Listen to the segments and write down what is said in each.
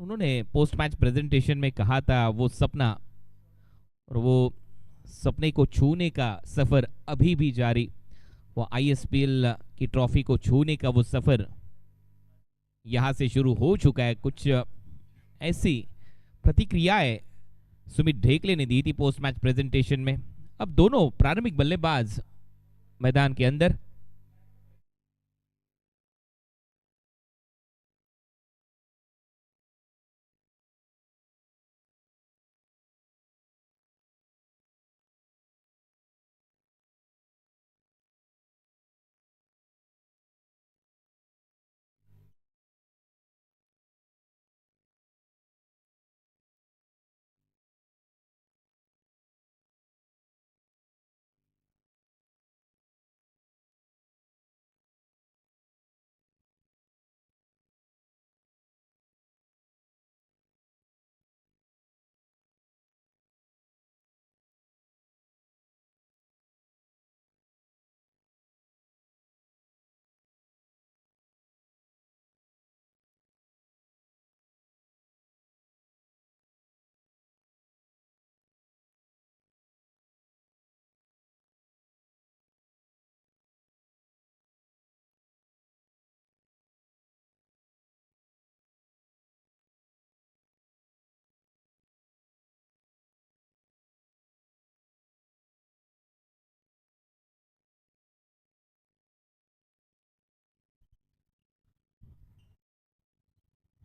उन्होंने post match presentation में कहा था वो सपना और वो सपने को छूने का सफर अभी भी जारी। वो आईएसपीएल की ट्रॉफी को छूने का वो सफर यहां से शुरू हो चुका है। कुछ ऐसी प्रतिक्रियाएं सुमित ढेकले ने दी थी पोस्ट मैच प्रेजेंटेशन में। अब दोनों प्रारंभिक बल्लेबाज मैदान के अंदर।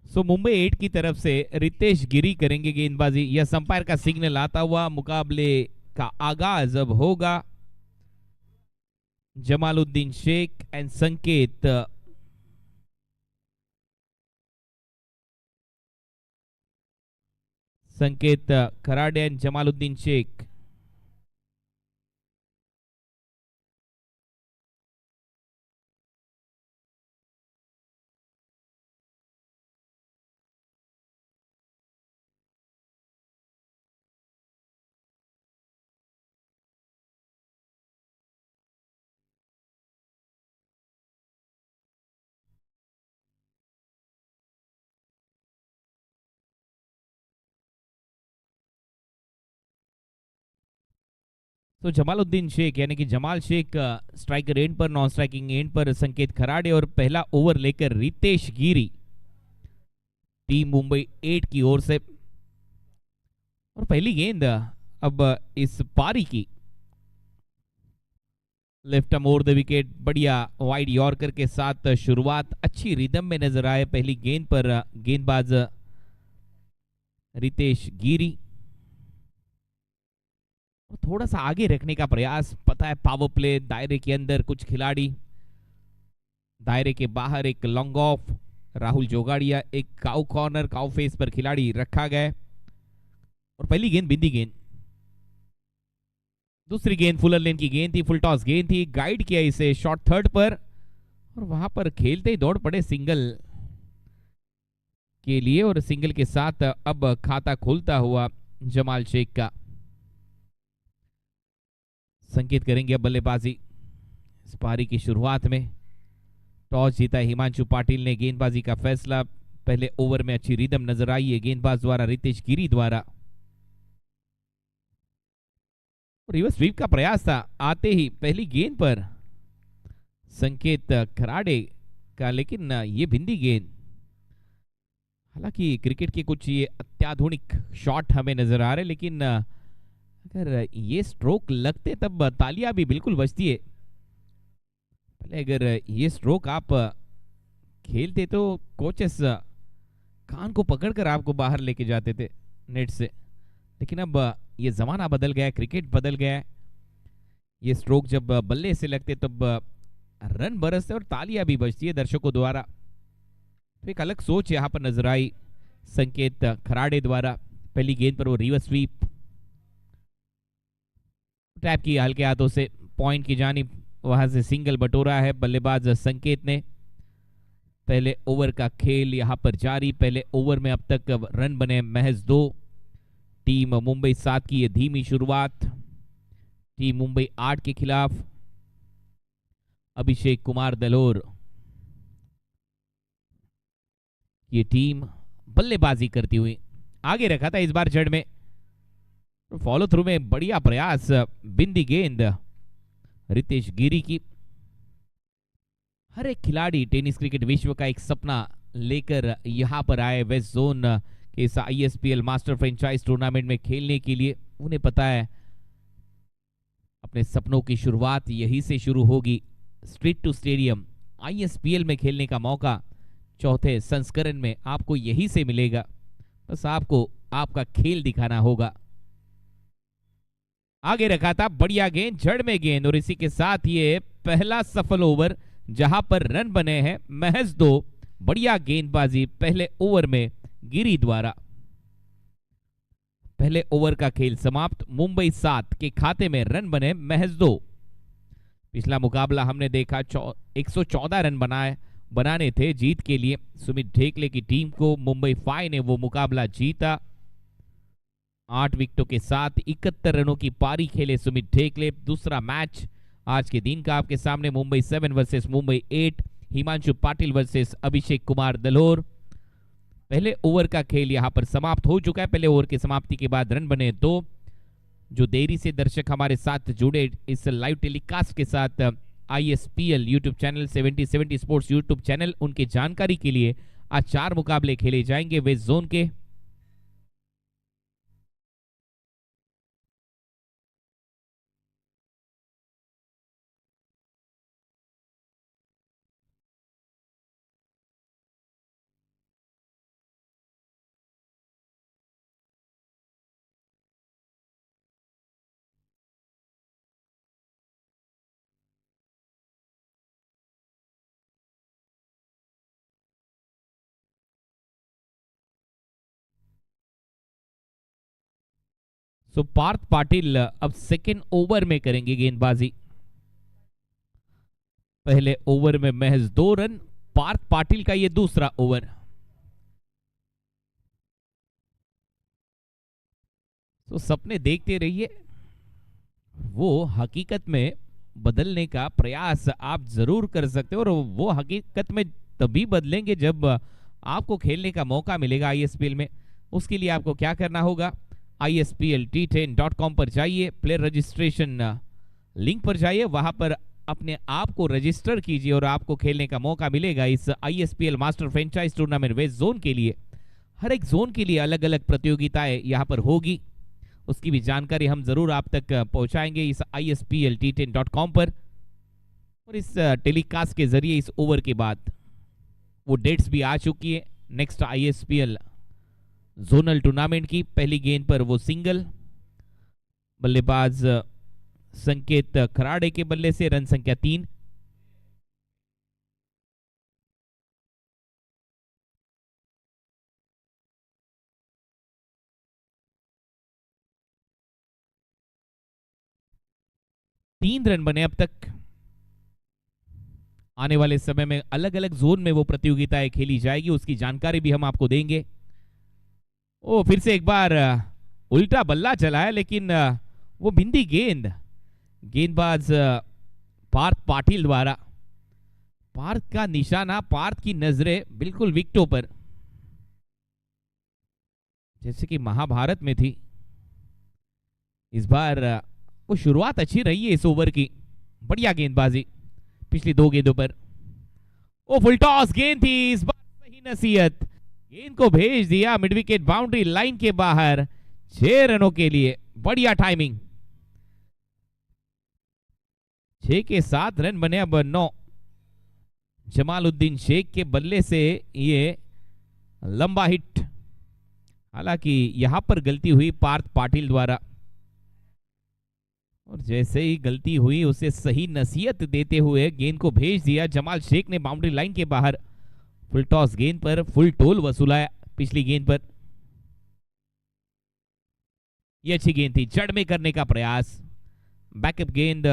सो मुंबई 8 की तरफ से रितेश गिरी करेंगे गेंदबाजी। यह अंपायर का सिग्नल आता हुआ मुकाबले का आगाज अब होगा। जमालुद्दीन शेख एंड संकेत खराडे एंड जमालुद्दीन शेख। तो जमालुद्दीन शेख यानी कि जमाल शेख स्ट्राइकर एंड पर, नॉन स्ट्राइकिंग एंड पर संकेत खराडे और पहला ओवर लेकर रितेश गिरी टीम मुंबई 8 की ओर से। और पहली गेंद अब इस पारी की लेफ्ट मोर द विकेट, बढ़िया वाइड यॉर्कर के साथ शुरुआत अच्छी रिदम में नजर आए पहली गेंद पर गेंदबाज रितेश गिरी। थोड़ा सा आगे रखने का प्रयास, पता है पावर प्ले दायरे के अंदर कुछ खिलाड़ी, दायरे के बाहर एक लॉन्ग ऑफ राहुल जोगाड़िया, एक काउ कॉर्नर काउ फेस पर खिलाड़ी रखा गया। और पहली गेंद बिंदी गेंद, दूसरी गेंद फुलर लेन की गेंद थी, फुल टॉस गेंद थी, गाइड किया इसे शॉर्ट थर्ड पर और वहां पर खेलते ही दौड़ पड़े सिंगल के लिए और सिंगल के साथ अब खाता खुलता हुआ जमाल शेख का। संकेत करेंगे अब बल्लेबाजी इस पारी की शुरुआत में। टॉस जीता हिमांशु पाटिल ने, गेंदबाजी का फैसला। पहले ओवर में अच्छी रिदम नजर आई है गेंदबाज द्वारा, रितेश गिरी द्वारा। रिवर्स स्वीप का प्रयास था आते ही पहली गेंद पर संकेत खराडे का, लेकिन ये बिंदी गेंद। हालांकि क्रिकेट के कुछ ये अत्याधुनिक शॉट हमें नजर आ रहे, लेकिन अगर ये स्ट्रोक लगते तब तालियां भी बिल्कुल बजती है। पहले अगर ये स्ट्रोक आप खेलते तो कोचेस कान को पकड़कर आपको बाहर लेके जाते थे नेट से, लेकिन अब ये जमाना बदल गया है, क्रिकेट बदल गया है। ये स्ट्रोक जब बल्ले से लगते तब रन बरसते और तालियां भी बजती है दर्शकों द्वारा। तो एक अलग सोच यहां पर नजर आई संकेत खराडे द्वारा। पहली गेंद पर वो रिवर्स स्वीप टैप की हल्के हाथों से पॉइंट की जानिब, वहां से सिंगल बटोरा है बल्लेबाज संकेत ने। पहले ओवर का खेल यहां पर जारी। पहले ओवर में अब तक रन बने महज 2। टीम मुंबई 7 की ये धीमी शुरुआत, टीम मुंबई 8 के खिलाफ अभिषेक कुमार दलोर ये टीम बल्लेबाजी करती हुई आगे रखा था इस बार जड़ में। फॉलो थ्रू में बढ़िया प्रयास, बिंदी गेंद रितेश गिरी की। हर एक खिलाड़ी टेनिस क्रिकेट विश्व का एक सपना लेकर यहां पर आए वेस्ट जोन के इस ISPL मास्टर फ्रेंचाइज टूर्नामेंट में खेलने के लिए। उन्हें पता है अपने सपनों की शुरुआत यहीं से शुरू होगी। स्ट्रीट टू स्टेडियम ISPL में खेलने का मौका चौथे संस्करण में आपको यहीं से मिलेगा। बस आपको आपका खेल दिखाना होगा। आगे रखा था बढ़िया गेंद, जड़ में गेंद, और इसी के साथ ये पहला सफल ओवर जहां पर रन बने हैं महज 2। बढ़िया गेंदबाजी पहले ओवर में गिरी द्वारा। पहले ओवर का खेल समाप्त। मुंबई 7 के खाते में रन बने महज 2। पिछला मुकाबला हमने देखा 114 रन बनाने थे जीत के लिए सुमित ढेकले की टीम को। मुंबई 5 ने वो मुकाबला जीता। 8 विकेटों के साथ 71 रनों की पारी खेले सुमित ढेकले। दूसरा मैच आज के दिन का आपके सामने, मुंबई 7 वर्सेस मुंबई 8, हिमांशु पाटिल वर्सेस अभिषेक कुमार दलोर। पहले ओवर का खेल यहां पर समाप्त हो चुका है। पहले ओवर की समाप्ति के बाद रन बने 2। जो देरी से दर्शक हमारे साथ जुड़े इस लाइव टेलीकास्ट के साथ ISPL YouTube channel 7070 sports YouTube channel, उनके जानकारी के लिए आज 4 मुकाबले खेले जाएंगे वेस्ट जोन के। सो पार्थ पाटिल अब सेकेंड ओवर में करेंगे गेंदबाजी। पहले ओवर में महज 2 रन। पार्थ पाटिल का ये दूसरा ओवर। तो सपने देखते रहिए, वो हकीकत में बदलने का प्रयास आप जरूर कर सकते हो, और वो हकीकत में तभी बदलेंगे जब आपको खेलने का मौका मिलेगा ISPL में। उसके लिए आपको क्या करना होगा, ISPLT10.com पर जाइए, प्लेयर रजिस्ट्रेशन लिंक पर जाइए, वहां पर अपने आप को रजिस्टर कीजिए और आपको खेलने का मौका मिलेगा इस ISPL master franchise tournament west zone के लिए। हर एक जोन के लिए अलग अलग प्रतियोगिताएं यहां पर होगी, उसकी भी जानकारी हम जरूर आप तक पहुंचाएंगे इस ISPLT10.com पर। और इस टेलीकास्ट के जरिए इस ओवर के बाद वो डेट्स भी आ चुकी है नेक्स्ट ISPL जोनल टूर्नामेंट की। पहली गेंद पर वो सिंगल, बल्लेबाज संकेत खराड़े के बल्ले से रन संख्या 3। तीन रन बने अब तक। आने वाले समय में अलग अलग जोन में वो प्रतियोगिताएं खेली जाएगी, उसकी जानकारी भी हम आपको देंगे। ओ, फिर से एक बार उल्टा बल्ला चला है, लेकिन वो बिंदी गेंदबाज पार्थ पाटिल द्वारा। पार्थ का निशाना, पार्थ की नजरें बिल्कुल विकेटों पर, जैसे कि महाभारत में थी। इस बार वो शुरुआत अच्छी रही है इस ओवर की। बढ़िया गेंदबाजी पिछली 2 गेंदों पर। ओ, फुल टॉस गेंद थी, इस बार सही नसीहत, गेंद को भेज दिया मिड विकेट बाउंड्री लाइन के बाहर 6 रनों के लिए। बढ़िया टाइमिंग। 6 के 7 रन बने अब 9। जमालुद्दीन शेख के बल्ले से ये लंबा हिट। हालांकि यहां पर गलती हुई पार्थ पाटिल द्वारा, और जैसे ही गलती हुई उसे सही नसीहत देते हुए गेंद को भेज दिया। जमाल शेख ने बाउंड्री लाइन के बाहर फुल टॉस गेंद पर फुल टोल वसूला पिछली गेंद पर। यह अच्छी गेंद थी, जड़ में करने का प्रयास, बैकअप गेंद।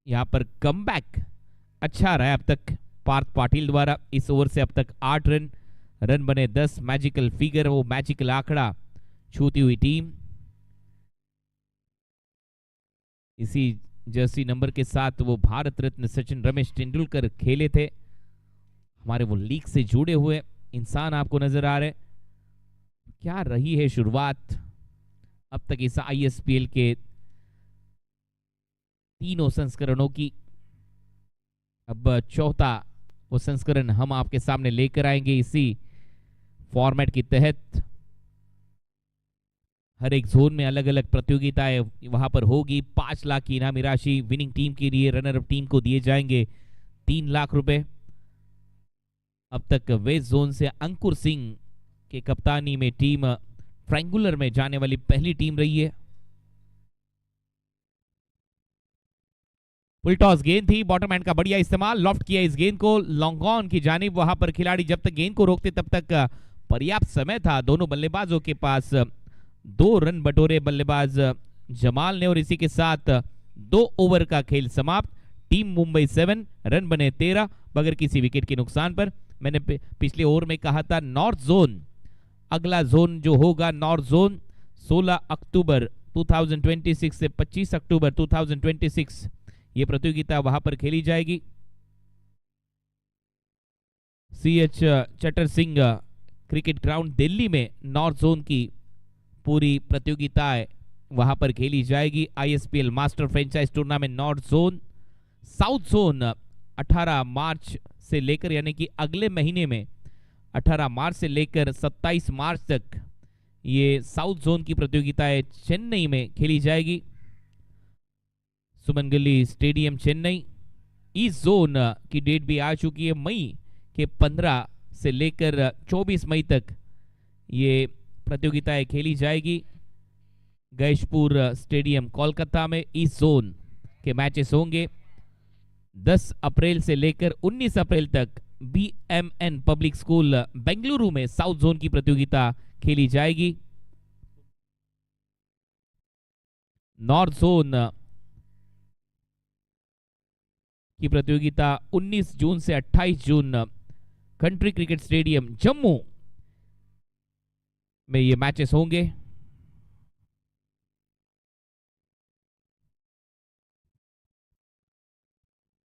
यहां पर कमबैक अच्छा रहा अब तक पार्थ पाटिल द्वारा। इस ओवर से अब तक 8 रन बने 10। मैजिकल फिगर, वो मैजिकल आंकड़ा छूती हुई टीम। इसी जर्सी नंबर के साथ वो भारत रत्न सचिन रमेश तेंदुलकर खेले थे, हमारे वो लीग से जुड़े हुए। इंसान आपको नजर आ रहे हैं। क्या रही है शुरुआत अब तक इस आईएसपीएल के तीनों संस्करणों की। अब चौथा वो संस्करण हम आपके सामने लेकर आएंगे इसी फॉर्मेट के तहत। हर एक जोन में अलग अलग प्रतियोगिताएं वहां पर होगी। 5 लाख की इनामी राशि विनिंग टीम के लिए, रनर अप टीम को दिए जाएंगे 3 लाख रुपए। अब तक वेस्ट जोन से अंकुर सिंह के कप्तानी में टीम ट्रायंगुलर में जाने वाली पहली टीम रही है। फुल टॉस गेंद थी, बॉटम हैंड का बढ़िया इस्तेमाल, लॉफ्ट किया इस गेंद को लॉन्ग ऑन की जानिब। वहां पर खिलाड़ी जब तक गेंद को रोकते तब तक पर्याप्त समय था दोनों बल्लेबाजों के पास। 2 रन बटोरे बल्लेबाज जमाल ने और इसी के साथ 2 ओवर का खेल समाप्त। टीम मुंबई 7, रन बने 13 बगैर किसी विकेट के नुकसान पर। मैंने पिछले ओवर में कहा था नॉर्थ जोन, अगला जोन जो होगा नॉर्थ जोन 16 अक्टूबर 2026 से 25 अक्टूबर 2026 ये प्रतियोगिता वहां पर खेली जाएगी। CH चटर सिंह क्रिकेट ग्राउंड दिल्ली में नॉर्थ जोन की पूरी प्रतियोगिताएं वहां पर खेली जाएगी। ISPL master franchise tournament north zone, south zone 18 मार्च से लेकर यानी कि अगले महीने में 18 मार्च से लेकर 27 मार्च तक ये साउथ जोन की प्रतियोगिताएं चेन्नई में खेली जाएगी, सुमनगली स्टेडियम चेन्नई। ईस्ट जोन की डेट भी आ चुकी है, मई के 15 से लेकर 24 मई तक ये प्रतियोगिताएं खेली जाएगी। गैशपुर स्टेडियम कोलकाता में ईस्ट जोन के मैचेस होंगे। 10 अप्रैल से लेकर 19 अप्रैल तक BMN पब्लिक स्कूल बेंगलुरु में साउथ जोन की प्रतियोगिता खेली जाएगी। नॉर्थ जोन की प्रतियोगिता 19 जून से 28 जून कंट्री क्रिकेट स्टेडियम जम्मू में ये मैचेस होंगे।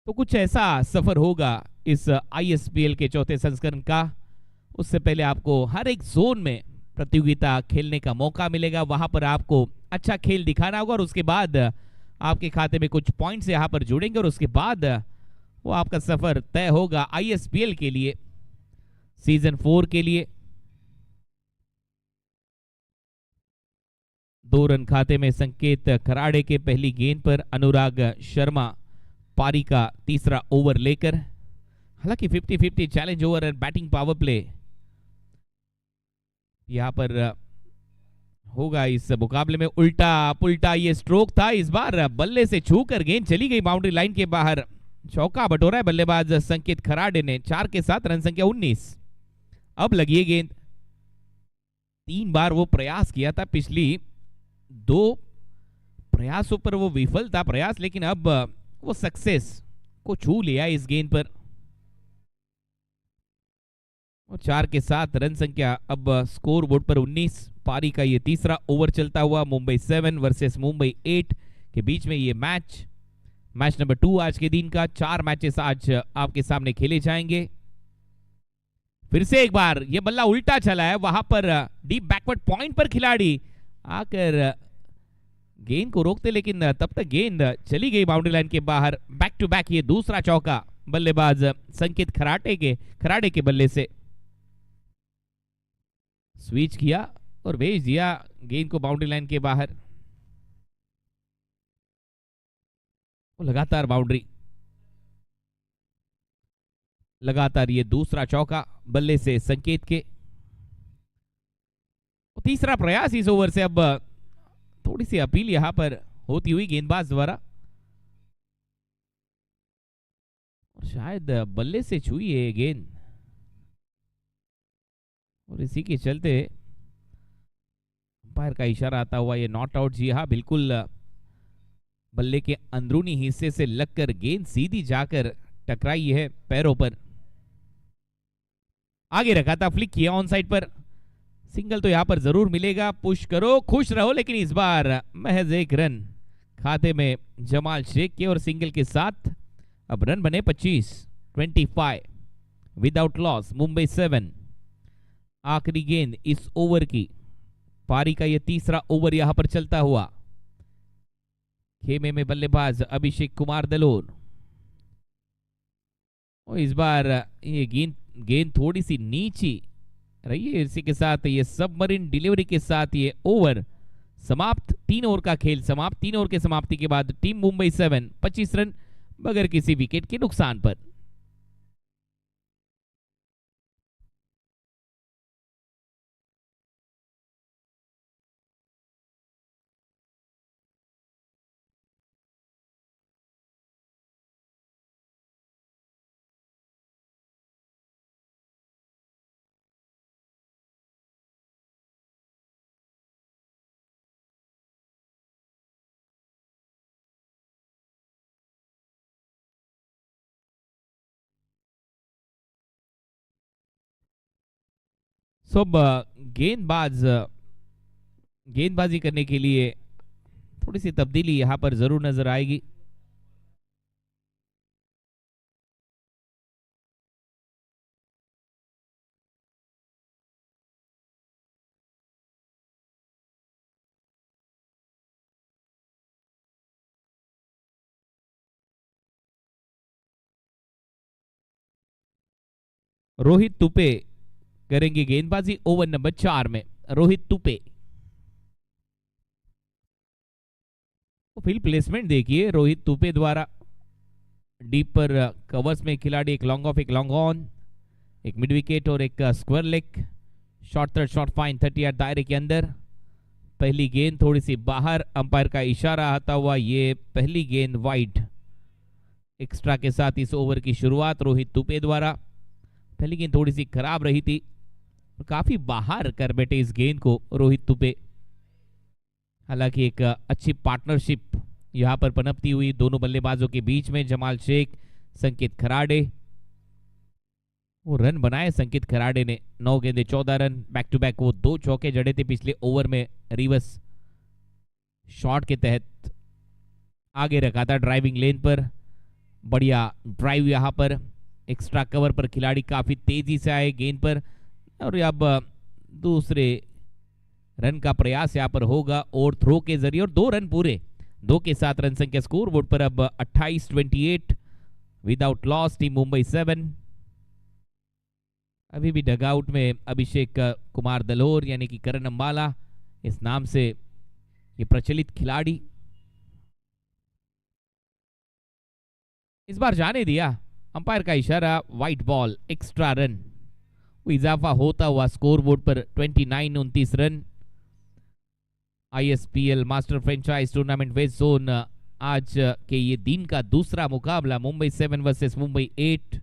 तो कुछ ऐसा सफर होगा इस आईएसपीएल के चौथे संस्करण का। उससे पहले आपको हर एक जोन में प्रतियोगिता खेलने का मौका मिलेगा, वहां पर आपको अच्छा खेल दिखाना होगा और उसके बाद आपके खाते में कुछ पॉइंट्स यहां पर जुड़ेंगे और उसके बाद वो आपका सफर तय होगा आईएसपीएल के लिए, सीजन 4 के लिए। 2 रन खाते में संकेत खराड़े के पहली गेंद पर अनुराग शर्मा पारी का तीसरा ओवर लेकर, हालांकि 50-50 challenge over and batting power play यहां पर होगा इस मुकाबले में। उल्टा पुल्टा ये स्ट्रोक था, इस बार बल्ले से छूकर गेंद चली गई बाउंड्री लाइन के बाहर। चौका बटोरा है बल्लेबाज संकेत खराड़े ने, 4 के साथ रन संख्या 19। अब लगी गेंद, 3 बार वो प्रयास किया था, पिछली 2 प्रयासों पर वो विफल था प्रयास, लेकिन अब वो सक्सेस को छू लिया इस गेंद पर और 4 के साथ रन संख्या अब स्कोर बोर्ड पर 19। पारी का ये तीसरा ओवर चलता हुआ मुंबई 7 वर्सेस मुंबई 8 के बीच में ये मैच नंबर 2 आज के दिन का। 4 मैचेस आज आपके सामने खेले जाएंगे। फिर से एक बार ये बल्ला उल्टा चला है, वहां पर डीप बैकवर्ड पॉइंट पर खिलाड़ी आकर गेंद को रोकते, लेकिन तब तक गेंद चली गई बाउंड्री लाइन के बाहर। बैक टू बैक ये दूसरा चौका बल्लेबाज संकेत खराड़े के बल्ले से। स्विच किया और भेज दिया गेंद को बाउंड्री लाइन के बाहर। लगातार बाउंड्री, लगातार ये दूसरा चौका बल्ले से संकेत के। तीसरा प्रयास इस ओवर से, अब थोड़ी सी अपील यहां पर होती हुई गेंदबाज द्वारा और शायद बल्ले से छुई है गेंद और इसी के चलते अंपायर का इशारा आता हुआ ये नॉट आउट। जी हाँ, बिल्कुल बल्ले के अंदरूनी हिस्से से लगकर गेंद सीधी जाकर टकराई है पैरों पर। आगे रखा था, फ्लिक किया ऑन साइड पर। सिंगल तो यहां पर जरूर मिलेगा, पुश करो खुश रहो, लेकिन इस बार महज 1 रन खाते में जमाल शेख के और सिंगल के साथ अब रन बने 25 विदाउट लॉस मुंबई 7 आखिरी गेंद इस ओवर की, पारी का यह तीसरा ओवर यहां पर चलता हुआ। खेमे में बल्लेबाज अभिषेक कुमार दलोर, और इस बार ये गेंद गेंद थोड़ी सी नीची रही है। इसी के साथ ये सबमरीन डिलीवरी के साथ ये ओवर समाप्त। 3 ओवर का खेल समाप्त। 3 ओवर के समाप्ति के बाद टीम मुंबई 7 25 रन बगैर किसी विकेट के नुकसान पर। सब गेंदबाज गेंदबाजी करने के लिए थोड़ी सी तब्दीली यहां पर जरूर नजर आएगी। रोहित तुपे करेंगे गेंदबाजी ओवर नंबर 4 में। रोहित तुपे, फील्ड प्लेसमेंट देखिए रोहित तुपे द्वारा। डीप पर कवर्स में खिलाड़ी, एक लॉन्ग ऑफ, एक लॉन्ग ऑन, एक मिड विकेट और एक square leg. Short third, short fine 30 yard दायरे के अंदर। पहली गेंद थोड़ी सी बाहर, अंपायर का इशारा आता हुआ ये पहली गेंद वाइड। एक्स्ट्रा के साथ इस ओवर की शुरुआत रोहित तुपे द्वारा। पहली गेंद थोड़ी सी खराब रही थी, काफी बाहर कर बैठे इस गेंद को रोहित तुपे। हालांकि एक अच्छी पार्टनरशिप यहां पर पनपती हुई दोनों बल्लेबाजों के बीच में। जमाल शेख, संकेत खराड़े, वो रन बनाए संकेत खराड़े ने। 9 गेंदे 14 रन, बैक टू बैक वो 2 चौके जड़े थे पिछले ओवर में। रिवर्स शॉट के तहत आगे रखा था ड्राइविंग लेन पर। बढ़िया ड्राइव यहां पर। एक्स्ट्रा कवर पर खिलाड़ी काफी तेजी से आए गेंद पर, और अब दूसरे रन का प्रयास यहां पर होगा और थ्रो के जरिए, और 2 रन पूरे। 2 के साथ रन संख्या स्कोर बोर्ड पर अब 28-28 विदाउट लॉस टीम मुंबई 7। अभी भी डगआउट में अभिषेक कुमार दलोर यानी कि करण अंबाला, इस नाम से ये प्रचलित खिलाड़ी। इस बार जाने दिया, अंपायर का इशारा, व्हाइट बॉल, एक्स्ट्रा रन। इजाफा होता हुआ स्कोर बोर्ड पर 29-29 run. ISPL master franchise tournament west zone आज के ये दिन का दूसरा मुकाबला मुंबई 7 वर्सेस मुंबई 8।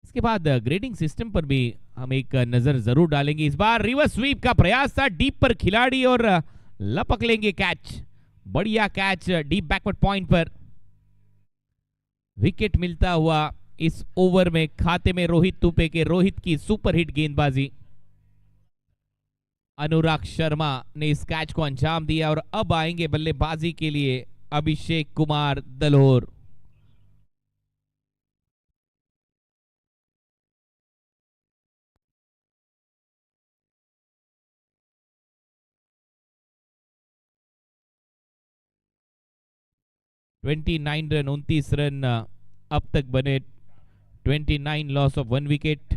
इसके बाद ग्रेडिंग सिस्टम पर भी हम एक नजर जरूर डालेंगे। इस बार रिवर्स स्वीप का प्रयास था, डीप पर खिलाड़ी और लपक लेंगे कैच। बढ़िया कैच डीप बैकवर्ड पॉइंट पर। विकेट मिलता हुआ इस ओवर में खाते में रोहित तुपे के। रोहित की सुपरहिट गेंदबाजी। अनुराग शर्मा ने इस कैच को अंजाम दिया, और अब आएंगे बल्लेबाजी के लिए अभिषेक कुमार दलोर। ट्वेंटी 29 रन, 29 रन अब तक बने। 29 लॉस ऑफ 1 विकेट।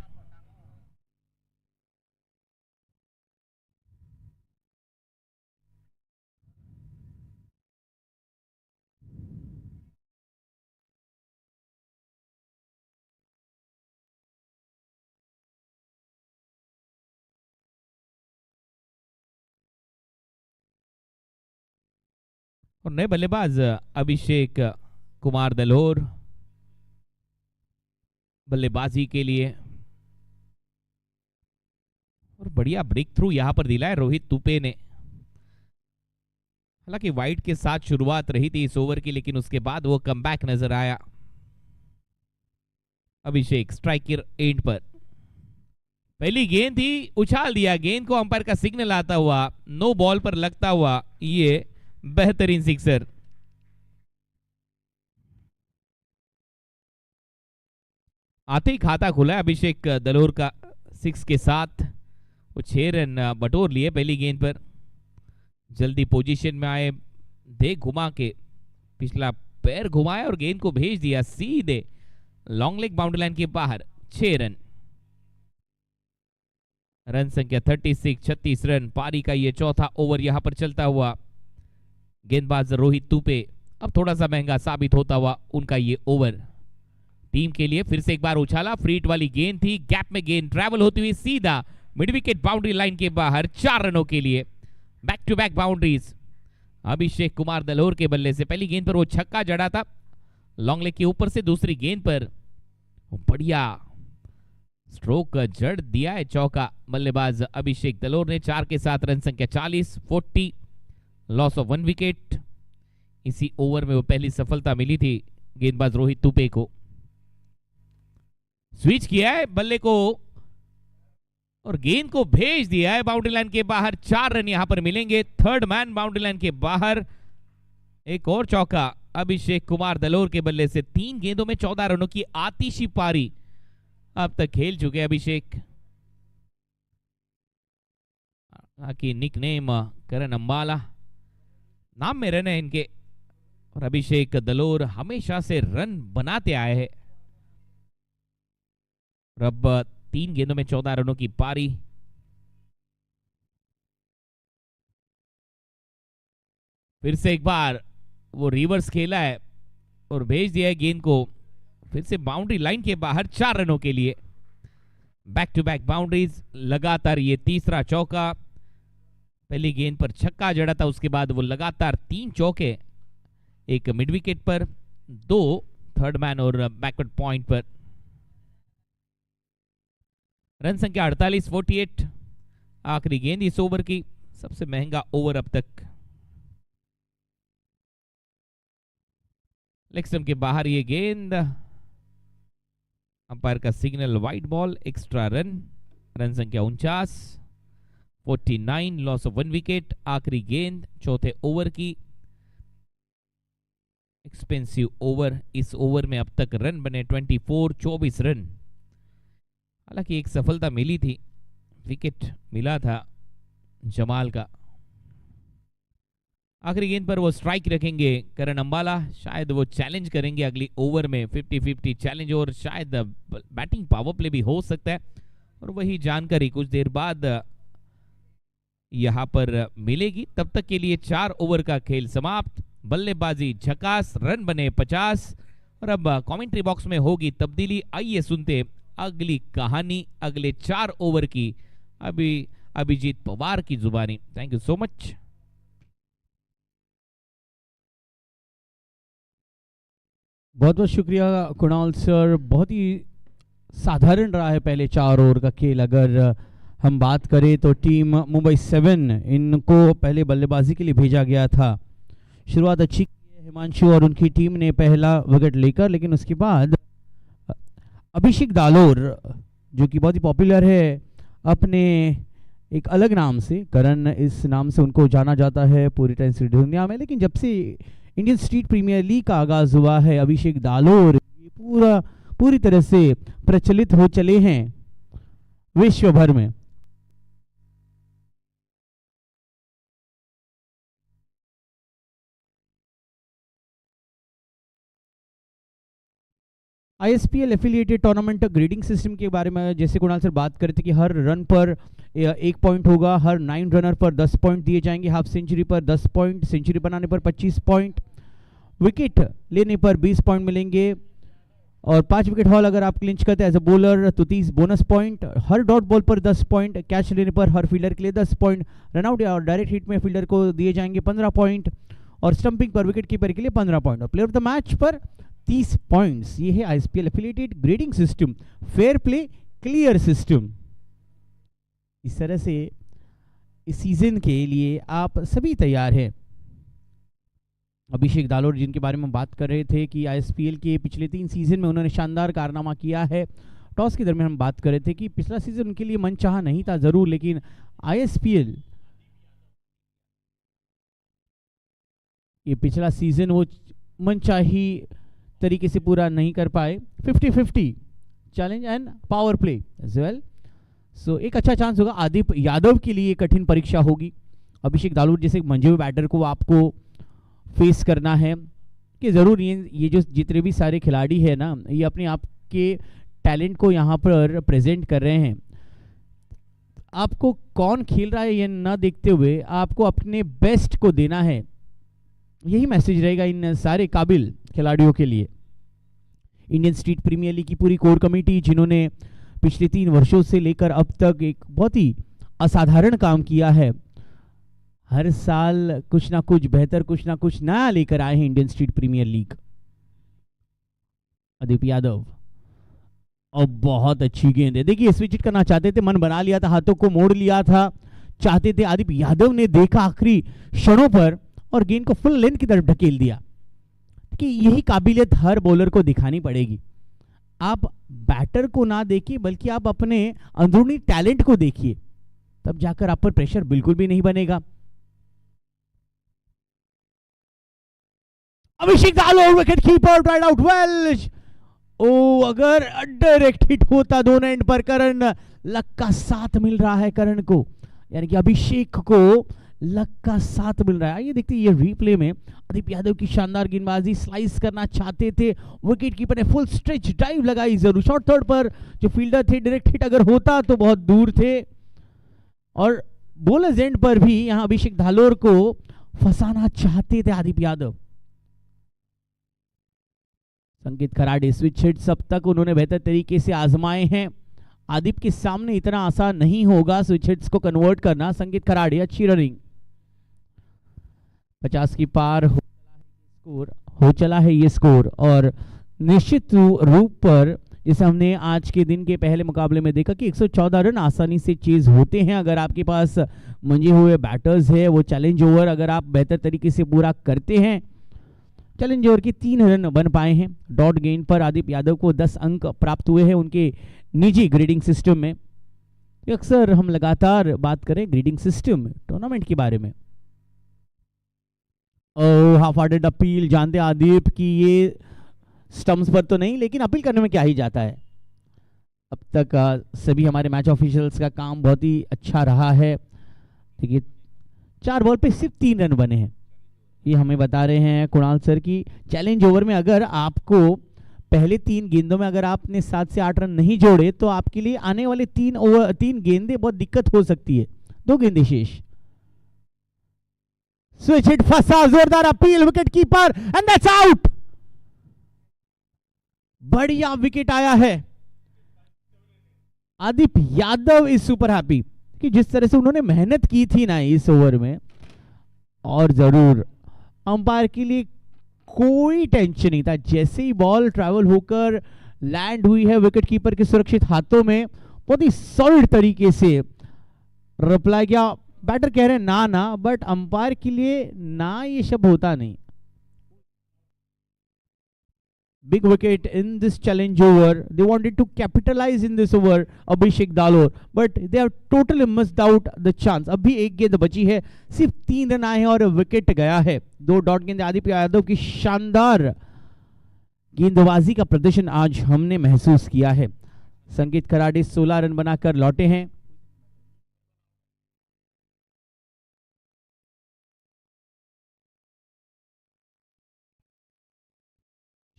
और नए बल्लेबाज अभिषेक कुमार दलोर बल्लेबाजी के लिए। और बढ़िया ब्रेक थ्रू यहां पर दिला है रोहित तुपे ने। हालांकि वाइड के साथ शुरुआत रही थी इस ओवर की, लेकिन उसके बाद वो कमबैक नजर आया। अभिषेक स्ट्राइकर एंड पर। पहली गेंद थी, उछाल दिया गेंद को, अंपायर का सिग्नल आता हुआ, नो बॉल पर लगता हुआ ये बेहतरीन सिक्सर। आते ही खाता खुला है अभिषेक दलोर का 6 के साथ। वो 6 रन बटोर लिए पहली गेंद पर। जल्दी पोजीशन में आए, दे घुमा के पिछला पैर घुमाया और गेंद को भेज दिया सीधे लॉन्ग लेग बाउंड्री लाइन के बाहर। 6 रन। रन संख्या 36, 36 रन। पारी का ये चौथा ओवर यहां पर चलता हुआ। गेंदबाज रोहित तुपे अब थोड़ा सा महंगा साबित होता हुआ उनका ये ओवर। टीम के लिए फिर से एक बार उछाला, फ्रीट वाली गेंद थी, गैप में गेंद ट्रैवल होती हुई सीधा मिड विकेट बाउंड्री लाइन के बाहर। 4 रनों के लिए बैक टू बैक बाउंड्रीज अभिषेक कुमार दलोर के बल्ले से। पहली गेंद पर वो छक्का जड़ा था लॉन्ग लेग के ऊपर से, दूसरी गेंद पर बढ़िया स्ट्रोक जड़ दिया है चौका बल्लेबाज अभिषेक दलोर ने। 4 के साथ रन संख्या 40, 40, लॉस ऑफ 1 विकेट। इसी ओवर में वो पहली सफलता मिली थी गेंदबाज रोहित तुपे को। स्विच किया है बल्ले को और गेंद को भेज दिया है बाउंड्री लाइन के बाहर। 4 रन यहां पर मिलेंगे। थर्ड मैन बाउंड्री लाइन के बाहर। एक और चौका अभिषेक कुमार दलोर के बल्ले से। 3 गेंदों में 14 रनों की आतिशी पारी अब तक खेल चुके अभिषेक। की निकनेम करण अंबाला नाम में रन है इनके। और अभिषेक दलोर हमेशा से रन बनाते आए हैं। अब 3 गेंदों में 14 रनों की पारी। फिर से एक बार वो रिवर्स खेला है और भेज दिया है गेंद को फिर से बाउंड्री लाइन के बाहर। 4 रनों के लिए बैक टू बैक बाउंड्रीज। लगातार ये तीसरा चौका। पहली गेंद पर छक्का जड़ा था, उसके बाद वो लगातार 3 चौके, एक मिड विकेट पर, 2 थर्ड मैन और बैकवर्ड पॉइंट पर। रन संख्या 48, 48। आखिरी गेंद इस ओवर की, सबसे महंगा ओवर अब तक। लेग स्टंप के बाहर ये गेंद, अंपायर का signal wide ball, extra run. Run संख्या 49, 49, लॉस ऑफ 1 विकेट। आखिरी गेंद चौथे ओवर की, एक्सपेंसिव ओवर। इस ओवर में अब तक रन बने 24, 24 रन। हालांकि एक सफलता मिली थी, विकेट मिला था जमाल का। आखिरी गेंद पर वो स्ट्राइक रखेंगे करण अंबाला। शायद वो चैलेंज करेंगे अगली ओवर में 50-50 चैलेंज, और शायद बैटिंग पावर प्ले भी हो सकता है। और वही जानकारी कुछ देर बाद यहां पर मिलेगी। तब तक के लिए 4 ओवर का खेल समाप्त। बल्लेबाजी झकास, रन बने 50। और अब कमेंट्री बॉक्स में होगी तब्दीली। आइए सुनते अगली कहानी अगले 4 ओवर की, अभिजीत पवार की जुबानी। Thank you so much. बहुत बहुत शुक्रिया कुणाल सर। बहुत ही साधारण रहा है पहले 4 ओवर का खेल। अगर हम बात करें तो टीम मुंबई 7, इनको पहले बल्लेबाजी के लिए भेजा गया था। शुरुआत अच्छी की है हिमांशु और उनकी टीम ने पहला विकेट लेकर, लेकिन उसके बाद अभिषेक दालोर जो कि बहुत ही पॉपुलर है अपने एक अलग नाम से, करण इस नाम से उनको जाना जाता है पूरी दुनिया में। लेकिन जब से इंडियन स्ट्रीट प्रीमियर लीग का आगाज हुआ है, अभिषेक दालोर पूरी तरह से प्रचलित हो चले हैं विश्व भर में। ISPL affiliated tournament grading system के बारे में जैसे कुणाल सर बात करते कि हर रन पर 1 पॉइंट होगा, हर 9 रनर पर 10 पॉइंट दिए जाएंगे, हाफ सेंचुरी पर 10 पॉइंट, सेंचुरी बनाने पर 25 पॉइंट, विकेट लेने पर 20 पॉइंट मिलेंगे, और 5 विकेट हॉल अगर आप क्लिंच करते हैं एज अ बॉलर तो 30 बोनस पॉइंट, हर डॉट बॉल पर 10 पॉइंट, कैच लेने पर हर फील्डर के लिए 10 पॉइंट, रनआउट या डायरेक्ट हिट में फील्डर को दिए जाएंगे 15 पॉइंट, और स्टंपिंग पर विकेट कीपर के लिए 15 पॉइंट, और प्लेयर ऑफ द मैच पर 30 पॉइंट्स। ये है ISPL affiliated grading system, fair play clear system. इस तरह से इस सीजन के लिए आप सभी तैयार हैं। अभिषेक दालोर जिनके बारे में बात कर रहे थे कि आईएसपीएल के पिछले 3 सीजन में उन्होंने शानदार कारनामा किया है। टॉस के दरमियान हम बात कर रहे थे कि पिछला सीजन उनके लिए मनचाहा नहीं था जरूर, लेकिन आईएसपीएल ये पिछला सीजन वो मनचाही तरीके से पूरा नहीं कर पाए। 50-50 challenge and power play as well. So एक अच्छा चांस होगा आदिप यादव के लिए, कठिन परीक्षा होगी। अभिषेक दालूर जैसे मंझे हुए बैटर को आपको फेस करना है कि ज़रूर ये जो जितने भी सारे खिलाड़ी हैं ना, ये अपने आप के टैलेंट को यहाँ पर प्रेजेंट कर रहे हैं। आपको कौन खेल रहा है ये ना देखते हुए आपको अपने बेस्ट को देना है, यही मैसेज रहेगा इन सारे काबिल खिलाड़ियों के लिए। इंडियन स्ट्रीट प्रीमियर लीग की पूरी कोर कमेटी, जिन्होंने पिछले 3 वर्षों से लेकर अब तक एक बहुत ही असाधारण काम किया है, हर साल कुछ ना कुछ बेहतर, कुछ ना कुछ नया लेकर आए हैं Indian street premiere League. Adip Yadav और बहुत अच्छी गेंद है। देखिए स्विच हिट करना चाहते थे, मन बना लिया था, हाथों को मोड़ लिया था, चाहते थे। आदिप यादव ने देखा आखिरी क्षणों पर और गेंद को फुल लेंथ की तरफ ढकेल दिया। कि यही काबिलियत हर बॉलर को दिखानी पड़ेगी। आप बैटर को ना देखिए बल्कि आप अपने अंदरूनी टैलेंट को देखिए, तब जाकर आप पर प्रेशर बिल्कुल भी नहीं बनेगा। Abhishek Dalor wicket keeper dried out well. ओ अगर डायरेक्ट हिट होता दोनों एंड पर, करण लक का साथ मिल रहा है करण को, यानी कि अभिषेक को लक का साथ मिल रहा है। आइए देखते हैं ये रीप्ले में आदिप यादव की शानदार गेंदबाजी, स्लाइस करना चाहते थे, विकेट कीपर ने फुल स्ट्रेच ड्राइव लगाई, जरूर शॉर्ट थर्ड पर जो फील्डर थे डायरेक्ट हिट अगर होता तो बहुत दूर थे। और बॉलर्स एंड पर भी यहां अभिषेक धालोर को फंसाना चाहते थे आदिप यादव। संकेत खराड़े स्विच हिट्स अब तक उन्होंने बेहतर तरीके से आजमाए हैं, आदिप के सामने इतना आसान नहीं होगा स्विच हिट्स को कन्वर्ट करना। संकेत खराड़े अच्छी रनिंग, 50 की पार हो चला है ये स्कोर। और निश्चित रूप पर जैसे हमने आज के दिन के पहले मुकाबले में देखा कि 114 रन आसानी से चेज होते हैं अगर आपके पास मंजे हुए बैटर्स है। वो चैलेंज ओवर अगर आप बेहतर तरीके से पूरा करते हैं, चैलेंज ओवर के 3 रन बन पाए हैं। डॉट गेंद पर आदिप यादव को 10 अंक प्राप्त हुए हैं उनके निजी ग्रेडिंग सिस्टम में। अक्सर हम लगातार बात करें ग्रेडिंग सिस्टम टूर्नामेंट के बारे में। हाफ हार्टेड अपील, जानते आदिप की ये स्टंप्स पर तो नहीं, लेकिन अपील करने में क्या ही जाता है। अब तक सभी हमारे मैच ऑफिशियल्स का काम बहुत ही अच्छा रहा है। देखिए 4 बॉल पे सिर्फ 3 रन बने हैं, ये हमें बता रहे हैं कुणाल सर की चैलेंज ओवर में अगर आपको पहले 3 गेंदों में अगर आपने 7 से 8 रन नहीं जोड़े तो आपके लिए आने वाले 3 गेंदे बहुत दिक्कत हो सकती है। 2 गेंदे शेष। स्विच हिट फंसा, जोरदार appeal, wicket keeper and that's out. बढ़िया विकेट आया है। Adip Yadav is super happy कि जिस तरह से उन्होंने मेहनत की थी ना इस ओवर में, और जरूर अंपायर के लिए कोई टेंशन नहीं था। जैसे ही बॉल ट्रैवल होकर लैंड हुई है विकेट कीपर के सुरक्षित हाथों में, बहुत ही सॉलिड तरीके से रिप्लाई किया। बैटर कह रहे हैं ना ना, बट अंपायर के लिए ना ये शब्द होता नहीं। Big wicket in this challenge over. They wanted to capitalize in this over, Abhishek Dalor, but they have totally missed out the chance. अभी एक गेंद बची है, सिर्फ 3 रन आए हैं और विकेट गया है। 2 डॉट गेंद आदिप यादव की शानदार गेंदबाजी का प्रदर्शन आज हमने महसूस किया है। संकेत खराड़े 16 रन बनाकर लौटे हैं।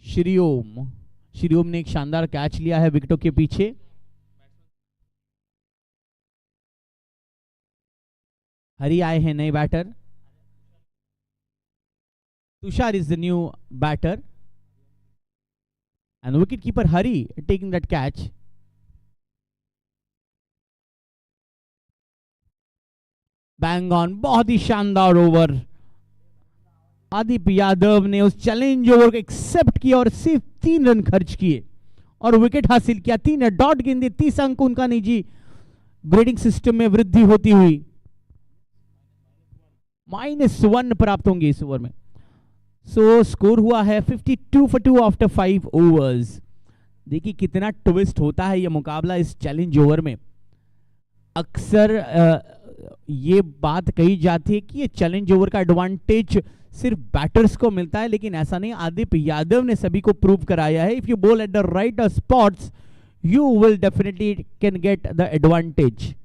श्रीओम ने एक शानदार कैच लिया है विकेटों के पीछे। हरी आए हैं नए batter. Tushar is the new batter and wicket keeper Hari taking that catch. Bang on, बहुत ही शानदार ओवर। आदिप यादव ने उस चैलेंज ओवर को एक्सेप्ट किया और सिर्फ 3 रन खर्च किए और विकेट हासिल किया। 3 डॉट गेंदे, 30 अंक उनका निजी ग्रेडिंग सिस्टम में वृद्धि होती हुई -1 प्राप्त होंगे इस ओवर में। सो स्कोर हुआ है 52 for 2 आफ्टर 5 ओवर्स। देखिए कितना ट्विस्ट होता है यह मुकाबला इस चैलेंज ओवर में। अक्सर ये बात कही जाती है कि ये चैलेंज ओवर का एडवांटेज सिर्फ बैटर्स को मिलता है, लेकिन ऐसा नहीं। आदिप यादव ने सभी को प्रूव कराया है। If you ball at the right spots you will definitely can get the advantage.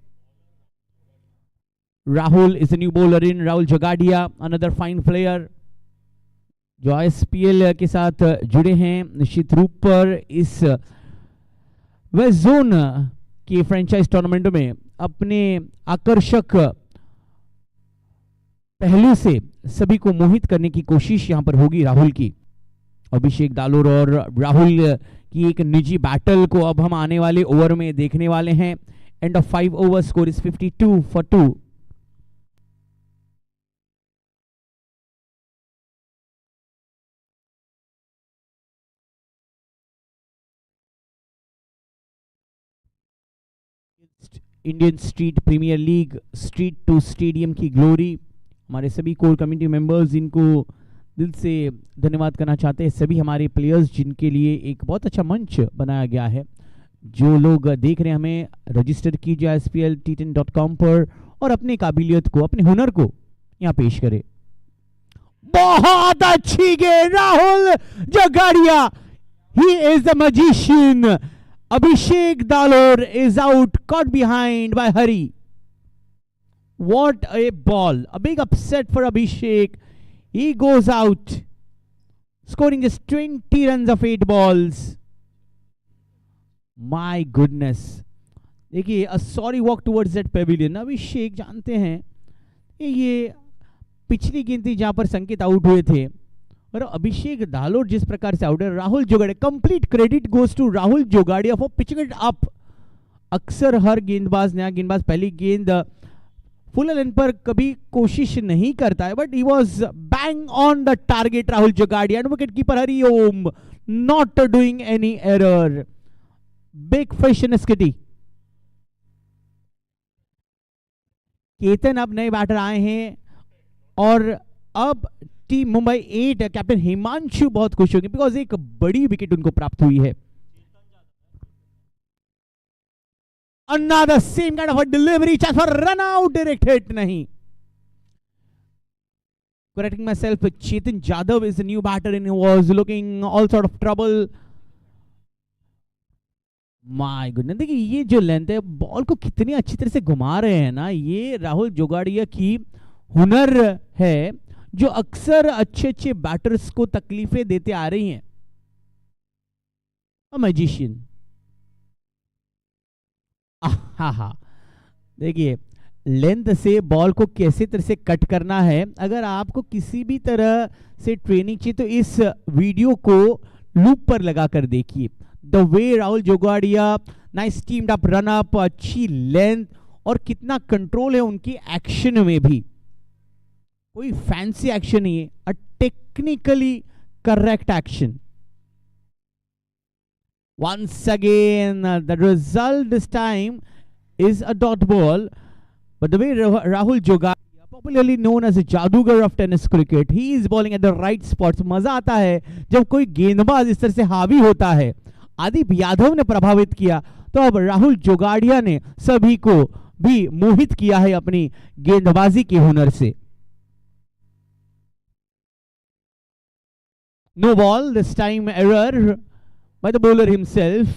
Rahul is a new bowler in Rahul Jagadia, another fine player जो ISPL के साथ जुड़े हैं निश्चित रूप पर इस वेस्ट जोन की फ्रेंचाइज टूर्नामेंट में अपने आकर्षक पहलू से सभी को मोहित करने की कोशिश यहां पर होगी राहुल की। अभिषेक दालोर और राहुल की एक निजी बैटल को अब हम आने वाले ओवर में देखने वाले हैं। End of 5 over, score is 52 for 2। Indian street premiere league street to stadium की ग्लोरी, हमारे सभी कोर कम्युनिटी मेंबर्स इनको दिल से धन्यवाद करना चाहते हैं। सभी हमारे प्लेयर्स जिनके लिए एक बहुत अच्छा मंच बनाया गया है। जो लोग देख रहे हैं हमें रजिस्टर कीजिए isplt10.com पर और अपनी काबिलियत को, अपने हुनर को यहाँ पेश करें। बहुत अच्छी गेंद Rahul Jagadiya, he is the magician. Abhishek Dalor is out, caught behind by Hari. What a ball. A big upset for Abhishek. He goes out, scoring just 20 runs of 8 balls. My goodness. देखिए, a sorry walk towards that pavilion. अभिषेक जानते हैं ये पिछली गेंद थी जहां पर संकेत आउट हुए थे और अभिषेक दालोर जिस प्रकार से आउट है। Rahul Jogadiya, complete credit goes to Rahul Jogadiya for pitching it up. अक्सर हर गेंदबाज, नया गेंदबाज पहली गेंद फुल लेंथ पर कभी कोशिश नहीं करता है, but he was bang on the target Rahul Jogadiya and wicket keeper Hari Om not doing any error. Big fish in skitty. Ketan अब नए बैटर आए हैं और अब टीम मुंबई 8 कैप्टन हिमांशु बहुत खुश होंगे बिकॉज एक बड़ी विकेट उनको प्राप्त हुई है। Another same kind of a delivery, chance for run out, direct hit नहीं। Correcting myself, Chetan Jadhav is a new batter and he was looking all sort of trouble. My goodness, देखिए ये जो length है, ball को कितनी अच्छी तरह से घुमा रहे हैं ना, ये राहुल जोगाड़िया की हुनर है जो अक्सर अच्छे अच्छे बैटर्स को तकलीफें देते आ रही हैं। मैजिशियन। देखिए लेंथ से बॉल को कैसे तरह से कट करना है। अगर आपको किसी भी तरह से ट्रेनिंग चाहिए तो इस वीडियो को लूप पर लगा कर देखिए। The way Rahul Jogadiya, nice timed up run up, अच्छी लेंथ और कितना कंट्रोल है उनकी एक्शन में भी। कोई फैंसी एक्शन नहीं है, a technically correct action. Once again, the result this time is a dot ball. But the way Rahul Jogadia, popularly known as a जादूगर of tennis cricket, he is bowling at the right spots. मजा आता है जब कोई गेंदबाज इस तरह से हावी होता है। आदिप यादव ने प्रभावित किया तो अब राहुल जोगाड़िया ने सभी को भी मोहित किया है अपनी गेंदबाजी के हुनर से। No ball, this time error by the bowler himself.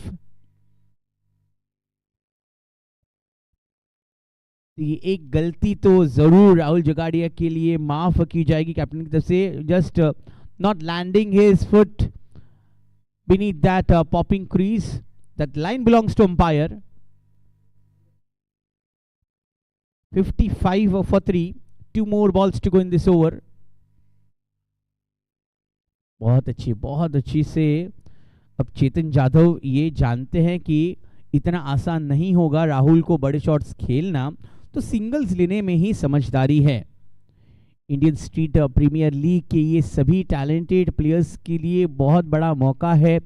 ये एक गलती तो जरूर राहुल जोगाड़िया के लिए माफ की जाएगी कैप्टन की तरफ से। Just not landing his foot beneath that popping crease. That line belongs to umpire. 55 for 3. 2 more balls to go in this over. बहुत अच्छी से अब चेतन जाधव ये जानते हैं कि इतना आसान नहीं होगा राहुल को बड़े शॉट्स खेलना, तो सिंगल्स लेने में ही समझदारी है। इंडियन स्ट्रीट प्रीमियर लीग के ये सभी टैलेंटेड प्लेयर्स के लिए बहुत बड़ा मौका है।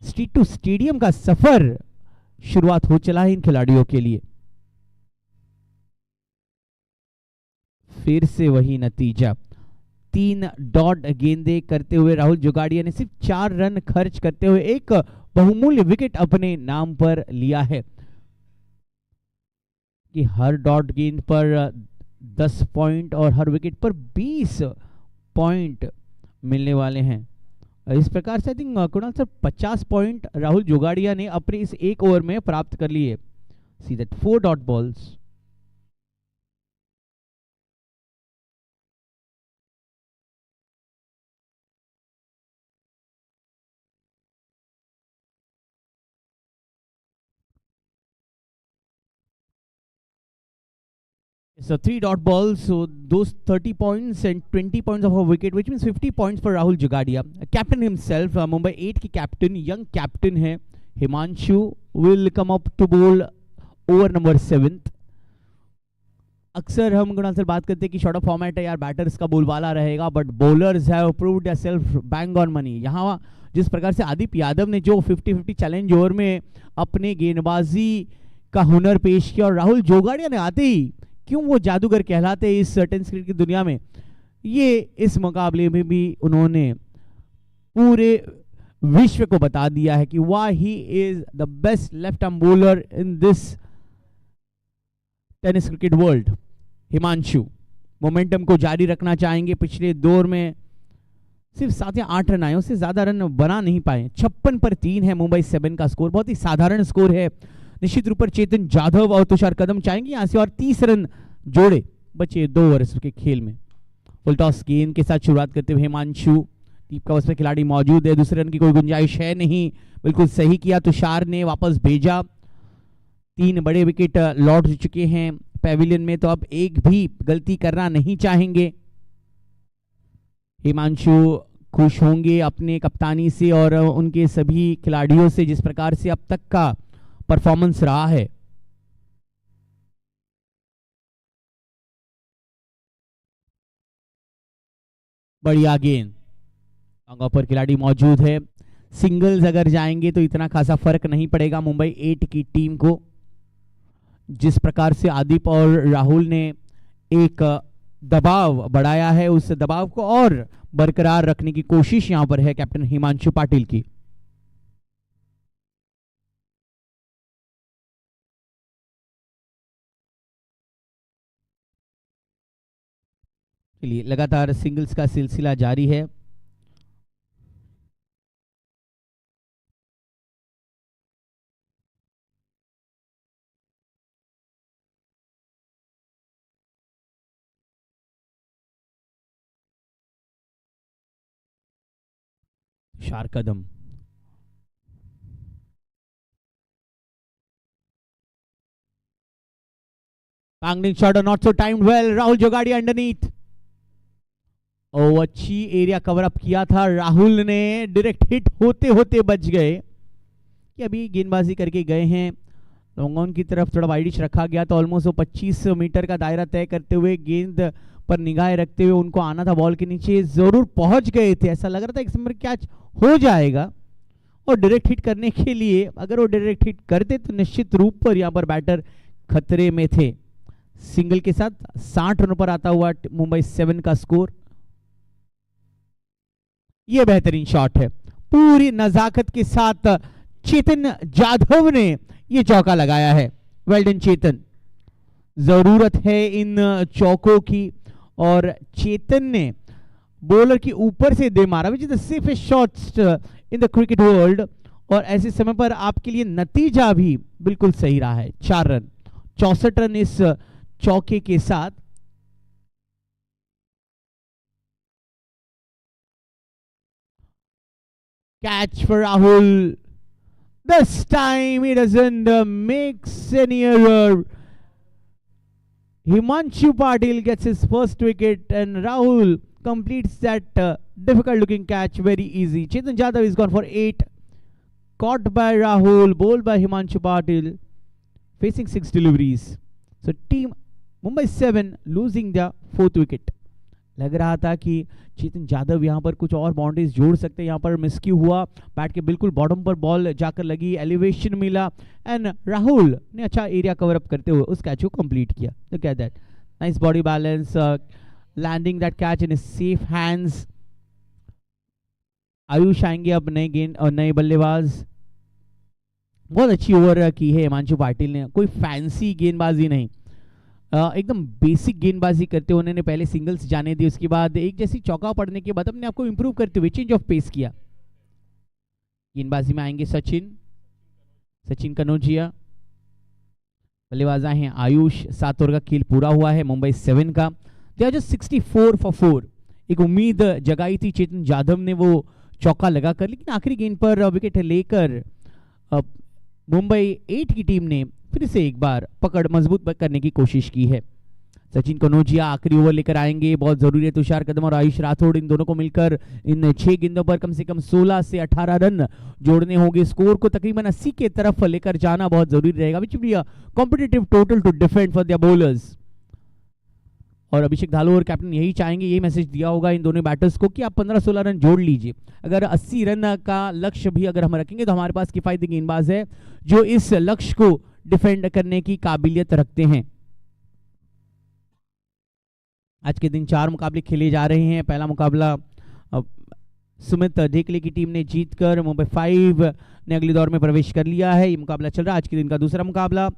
स्ट्रीट टू स्टेडियम का सफर शुरुआत हो चला है इन खिलाड़ियों के लिए। फिर से वही नतीजा, 3 डॉट गेंदे करते हुए राहुल जोगाड़िया ने सिर्फ 4 रन खर्च करते हुए एक बहुमूल्य विकेट अपने नाम पर लिया है। कि हर डॉट गेंद पर 10 पॉइंट और हर विकेट पर 20 पॉइंट मिलने वाले हैं इस प्रकार से I think Kunal sir 50 point Rahul Jogadiya ने अपने इस एक ओवर में प्राप्त कर लिए. See that 4 dot balls. So 3 dot balls, so those 30 points and 20 points of a wicket, which means 50 points for Rahul Jagadia. Captain himself, Mumbai 8 की captain, young captain है Himanshu, will come up to bowl over number 7th. अक्सर हम गुणाल sir बात करते हैं कि short of format है यार, बैटर्स का बोलबाला रहेगा, but bowlers have proved theirself bang on money. यहाँ जिस प्रकार से आदिप यादव ने जो 50-50 चैलेंज ओवर में अपने गेंदबाजी का हुनर पेश किया, और राहुल जोगाड़िया ने आते ही क्यों वो जादूगर कहलाते हैं इस टेस्ट क्रिकेट की दुनिया में, ये इस मुकाबले में भी उन्होंने पूरे विश्व को बता दिया है कि why he is the best left arm bowler in this tennis cricket world. Himanshu momentum को जारी रखना चाहेंगे. पिछले दौर में सिर्फ 7 या 8 रन आए, उससे ज्यादा रन बना नहीं पाए. 56 पर 3 है मुंबई 7 का स्कोर, बहुत ही साधारण स्कोर है. निश्चित रूप पर चेतन जाधव और तुषार कदम चाहेंगे यहां से और 30 रन जोड़े बचे 2 ओवर्स के खेल में. फुल टॉस गेंद के साथ शुरुआत करते हुए हिमांशु, टीप कवर्स पे खिलाड़ी मौजूद है, दूसरे रन की कोई गुंजाइश है नहीं. बिल्कुल सही किया तुषार ने, वापस भेजा. 3 बड़े विकेट लौट चुके हैं पेविलियन में, तो अब एक भी गलती करना नहीं चाहेंगे. हिमांशु खुश होंगे अपने कप्तानी से और उनके सभी खिलाड़ियों से जिस प्रकार से अब तक का परफॉर्मेंस रहा है. बढ़िया गेंद, अंगों पर खिलाड़ी मौजूद है. सिंगल्स अगर जाएंगे तो इतना खासा फर्क नहीं पड़ेगा मुंबई 8 की टीम को. जिस प्रकार से आदिप और राहुल ने एक दबाव बढ़ाया है, उस दबाव को और बरकरार रखने की कोशिश यहां पर है कैप्टन हिमांशु पाटिल की. चलिए लगातार सिंगल्स का सिलसिला जारी है. तुषार कदम, banging shot or not so timed well. Rahul Jogadia underneath. अच्छी एरिया कवर अप किया था राहुल ने, डायरेक्ट हिट होते होते बच गए. कि अभी गेंदबाजी करके गए हैं लॉन्ग ऑन की तरफ, थोड़ा वाइडिश रखा गया तो ऑलमोस्ट 25 मीटर का दायरा तय करते हुए गेंद पर निगाहें रखते हुए उनको आना था बॉल के नीचे, जरूर पहुंच गए थे. ऐसा लग रहा था एक नंबर कैच हो जाएगा, और डायरेक्ट हिट करने के लिए अगर वो डायरेक्ट हिट करते तो निश्चित रूप पर यहां पर बैटर खतरे में थे. सिंगल के साथ 60 रनों पर आता हुआ मुंबई 7 का स्कोर. यह बेहतरीन शॉट है, पूरी नजाकत के साथ चेतन जाधव ने यह चौका लगाया है. वेल डन चेतन, जरूरत है इन चौकों की, और चेतन ने बॉलर के ऊपर से दे मारा, which is the safest shots in the cricket world. और ऐसे समय पर आपके लिए नतीजा भी बिल्कुल सही रहा है. 4 रन, 64 रन इस चौके के साथ. Catch for Rahul. This time he doesn't make any error. Himanshu Patil gets his first wicket and Rahul completes that difficult looking catch very easy. Chetan Jadhav is gone for 8. Caught by Rahul, bowled by Himanshu Patil, facing 6 deliveries. So team Mumbai 7 losing their 4th wicket. लग रहा था कि चेतन जाधव यहां पर कुछ और boundaries जोड़ सकते हैं. यहां पर मिसक्यू हुआ, बैट के बिल्कुल बॉटम पर बॉल जाकर लगी, एलिवेशन मिला एंड राहुल ने अच्छा एरिया कवर अप करते हुए उस कैच को कंप्लीट किया. Look at that, nice body balance, landing that catch in safe hands. Ayush आएंगे अब नए गेंद और नए बल्लेबाज. बहुत अच्छी ओवर की है हिमांशु पाटिल ने, कोई फैंसी गेंदबाजी नहीं, एकदम बेसिक गेंदबाजी करते हुए उन्होंने पहले सिंगल्स जाने दी, उसके बाद एक जैसी चौका पड़ने के बाद अपने आपको इंप्रूव करते हुए चेंज ऑफ पेस किया. गेंदबाजी में आएंगे सचिन सचिन कनौजिया। बल्लेबाज आए हैं आयुष। 7 ओवर का खेल पूरा हुआ है मुंबई 7 का। They are just 64 for 4। एक उम्मीद जगाई थी चेतन जाधव ने, वो चौका लगाकर, लेकिन आखिरी गेंद पर विकेट लेकर मुंबई 8 की टीम ने फिर से एक बार पकड़ मजबूत करने की कोशिश की है। सचिन कनौजिया आखिरी ओवर लेकर आएंगे, बहुत जरूरी है। तुषार कदम और आयुष राठौड़ इन दोनों को मिलकर इन 6 गेंदों पर कम से कम 16 से 18 रन जोड़ने होंगे। स्कोर को तकरीबन 80 के तरफ लेकर जाना बहुत जरूरी रहेगा, which will be a competitive total two defend for their bowlers. और अभिषेक धालू और कैप्टन यही चाहेंगे, यही मैसेज दिया होगा इन दोनों बैटर्स को कि आप 15-16 रन जोड़ लीजिए। अगर 80 रन का लक्ष्य भी अगर हम रखेंगे तो हमारे पास किफायती गेंदबाज है जो इस लक्ष्य को डिफेंड करने की काबिलियत रखते हैं। आज के दिन 4 मुकाबले खेले जा रहे हैं। पहला मुकाबला सुमित ढेकले की टीम ने जीतकर मुंबई 5 ने अगले दौर में प्रवेश कर लिया है। ये मुकाबला चल रहा है। आज के दिन का दूसरा मुकाबला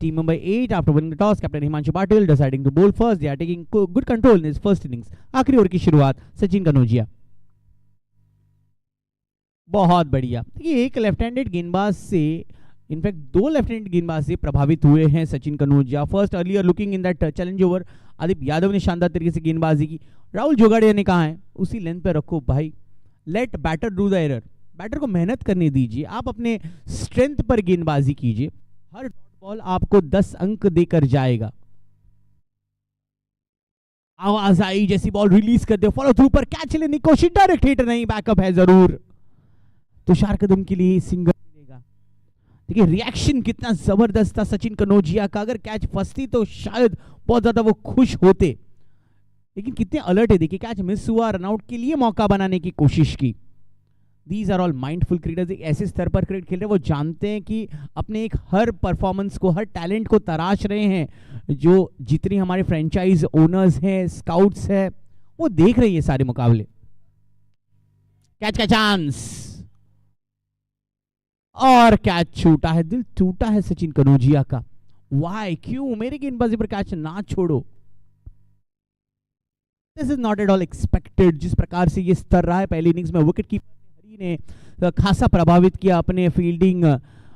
team Mumbai 8 after winning the toss captain Himanshu Patil deciding to bowl first, they are taking good control in his first innings. आखिरी ओवर की शुरुआत सचिन कनौजिया। बहुत बढ़िया। ये एक लेफ्ट हैंडेड गेंदबाज से, इनफैक्ट 2 लेफ्ट हैंडेड गेंदबाज से प्रभावित हुए हैं Sachin Kanaujia. First earlier looking in that challenge over Adip Yadav ने शानदार तरीके से गेंदबाजी की। राहुल जोगाड़िया ने कहा है उसी लेंथ पे रखो भाई, let batter do the error. Batter को मेहनत करने दीजिए, आप अपने स्ट्रेंथ पर गेंदबाजी कीजिए। हर डॉट बॉल आपको 10 अंक देकर जाएगा। आवाज आई जैसी बॉल रिलीज कर दे, फॉलो थ्रू पर कैच लेने की कोशिश, डायरेक्ट हिट नहीं, बैकअप है जरूर। तुषार कदम के लिए सिंगल मिलेगा। देखिए रिएक्शन कितना जबरदस्त था सचिन कनौजिया का। अगर कैच फंसती तो शायद बहुत ज्यादा वो खुश होते, लेकिन कितने अलर्ट है। देखिए कैच मिस हुआ, रनआउट के लिए मौका बनाने की कोशिश की। These are all mindful cricketers. एक ऐसे स्तर पर क्रिकेट खेल रहे हैं, वो जानते हैं कि अपने एक हर परफॉर्मेंस को, हर टैलेंट को तराश रहे हैं। जो जितने हमारे फ्रेंचाइज ओनर्स हैं, स्काउट्स हैं, वो देख रहे हैं ये सारे मुकाबले। कैच का चांस और कैच छूटा है, दिल टूटा है सचिन कनौजिया का। वाई, क्यों मेरे गेंदबाजी पर कैच ना छोड़ो। This is not at all expected. जिस प्रकार से ये स्तर रहा है पहली इनिंग्स में, विकेट कीपर हरी ने खासा प्रभावित किया अपने फील्डिंग,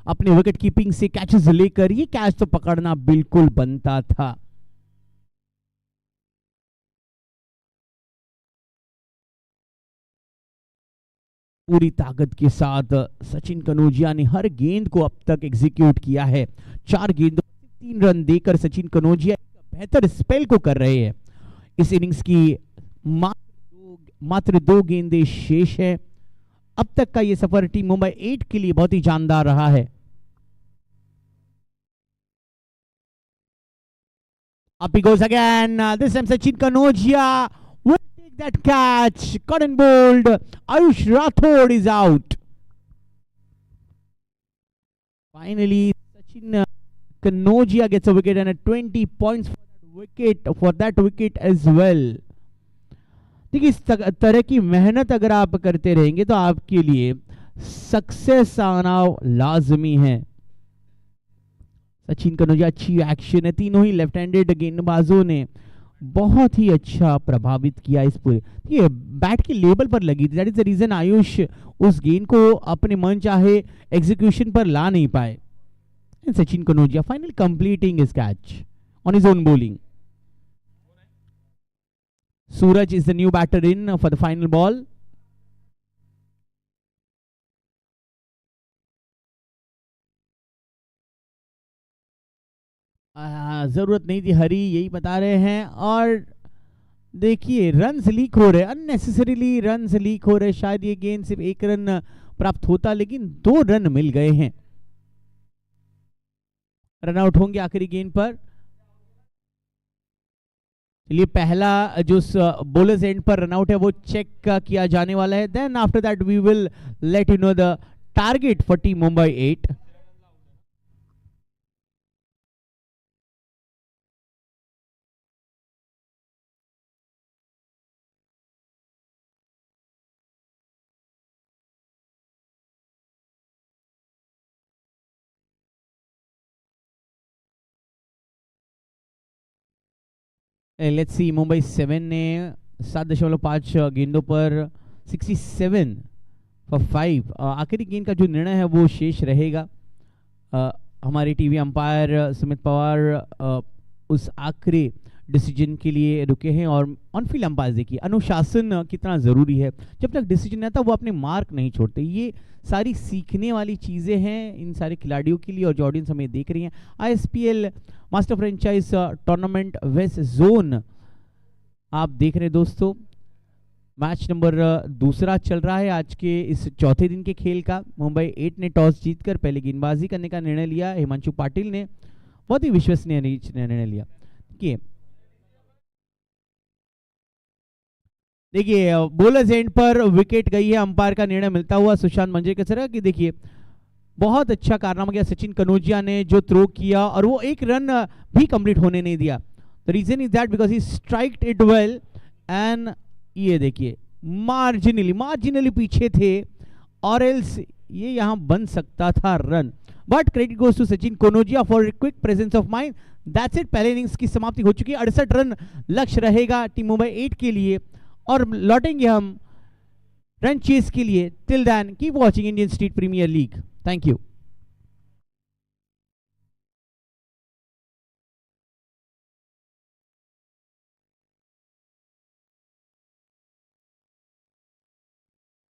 अपने विकेट कीपिंग से कैचेस लेकर। ये कैच तो पकड़ना बिल्कुल बनता था। पूरी ताकत के साथ सचिन कनौजिया ने हर गेंद को अब तक एग्जीक्यूट किया है। 4 गेंदों पर 3 रन देकर सचिन कनौजिया बेहतर स्पेल को कर रहे हैं। इस इनिंग्स की मात्र 2 गेंदें शेष है। अब तक का ये सफर टीम मुंबई 8 के लिए बहुत ही जानदार रहा है। Up he goes again. This time Sachin Kanogia will take that catch. Caught and bowled. Ayush Rathod is out. Finally, Sachin Kanogia gets a wicket and a 20 points for that wicket as well. देखिए इस तरह की मेहनत अगर आप करते रहेंगे तो आपके लिए सक्सेस आना लाजमी है। सचिन कनौजिया अच्छी एक्शन है। तीनों ही लेफ्ट हैंडेड गेंदबाजों ने बहुत ही अच्छा प्रभावित किया इस पूरे। ये बैट की लेवल पर लगी थी, that is the reason Ayush उस गेंद को अपने मन चाहे एग्जीक्यूशन पर ला नहीं पाए। Sachin Kanaujia finally completing his catch on his own bowling. Suraj is the new batter in for the final ball. जरूरत नहीं थी हरी, यही बता रहे हैं। और देखिए रन्स लीक हो रहे, अननेसेसरीली रन्स लीक हो रहे। शायद ये गेंद सिर्फ 1 रन प्राप्त होता, लेकिन 2 रन मिल गए हैं। रन आउट होंगे आखिरी गेंद पर। चलिए पहला जो बॉलर्स एंड पर रनआउट है वो चेक किया जाने वाला है। Then after that we will let you know the target for team Mumbai 8। Let's see, Mumbai 7 ने 7.5 गेंदों पर 67 फॉर 5। आखिरी गेंद का जो निर्णय है वो शेष रहेगा। हमारे टीवी अंपायर सुमित पवार उस आखिरी डिसीजन के लिए रुके हैं। और ऑन फील्ड अंपायर देखिए अनुशासन कितना ज़रूरी है, जब तक डिसीजन आता है वो अपने मार्क नहीं छोड़ते। ये सारी सीखने वाली चीज़ें हैं इन सारे खिलाड़ियों के लिए और जो ऑडियंस हमें देख रही हैं। ISPL master franchise tournament west zone आप देख रहे हैं दोस्तों। मैच नंबर दूसरा चल रहा है आज के इस चौथे दिन के खेल का। मुंबई 8 ने टॉस जीतकर पहले गेंदबाजी करने का निर्णय लिया। हिमांशु पाटिल ने बहुत ही विश्वसनीय निर्णय लिया। देखिए बॉलर्स एंड पर विकेट गई है, अंपायर का निर्णय मिलता हुआ सुशांत मंजरेकर की। देखिए बहुत अच्छा कारनामा किया सचिन कनौजिया ने जो थ्रो किया और वो एक रन भी कंप्लीट होने नहीं दिया। The reason is that because he striked it well and ये देखिए मार्जिनली पीछे थे और एल्स ये यहां बन सकता था run, but credit goes to Sachin Kanaujia for quick presence of mind. That's it, पहले इनिंग्स की समाप्ति हो चुकी है। 68 रन लक्ष्य रहेगा टीम मुंबई 8 के लिए और लौटेंगे हम रन चेस के लिए। Till then keep watching Indian street premiere league. Thank you.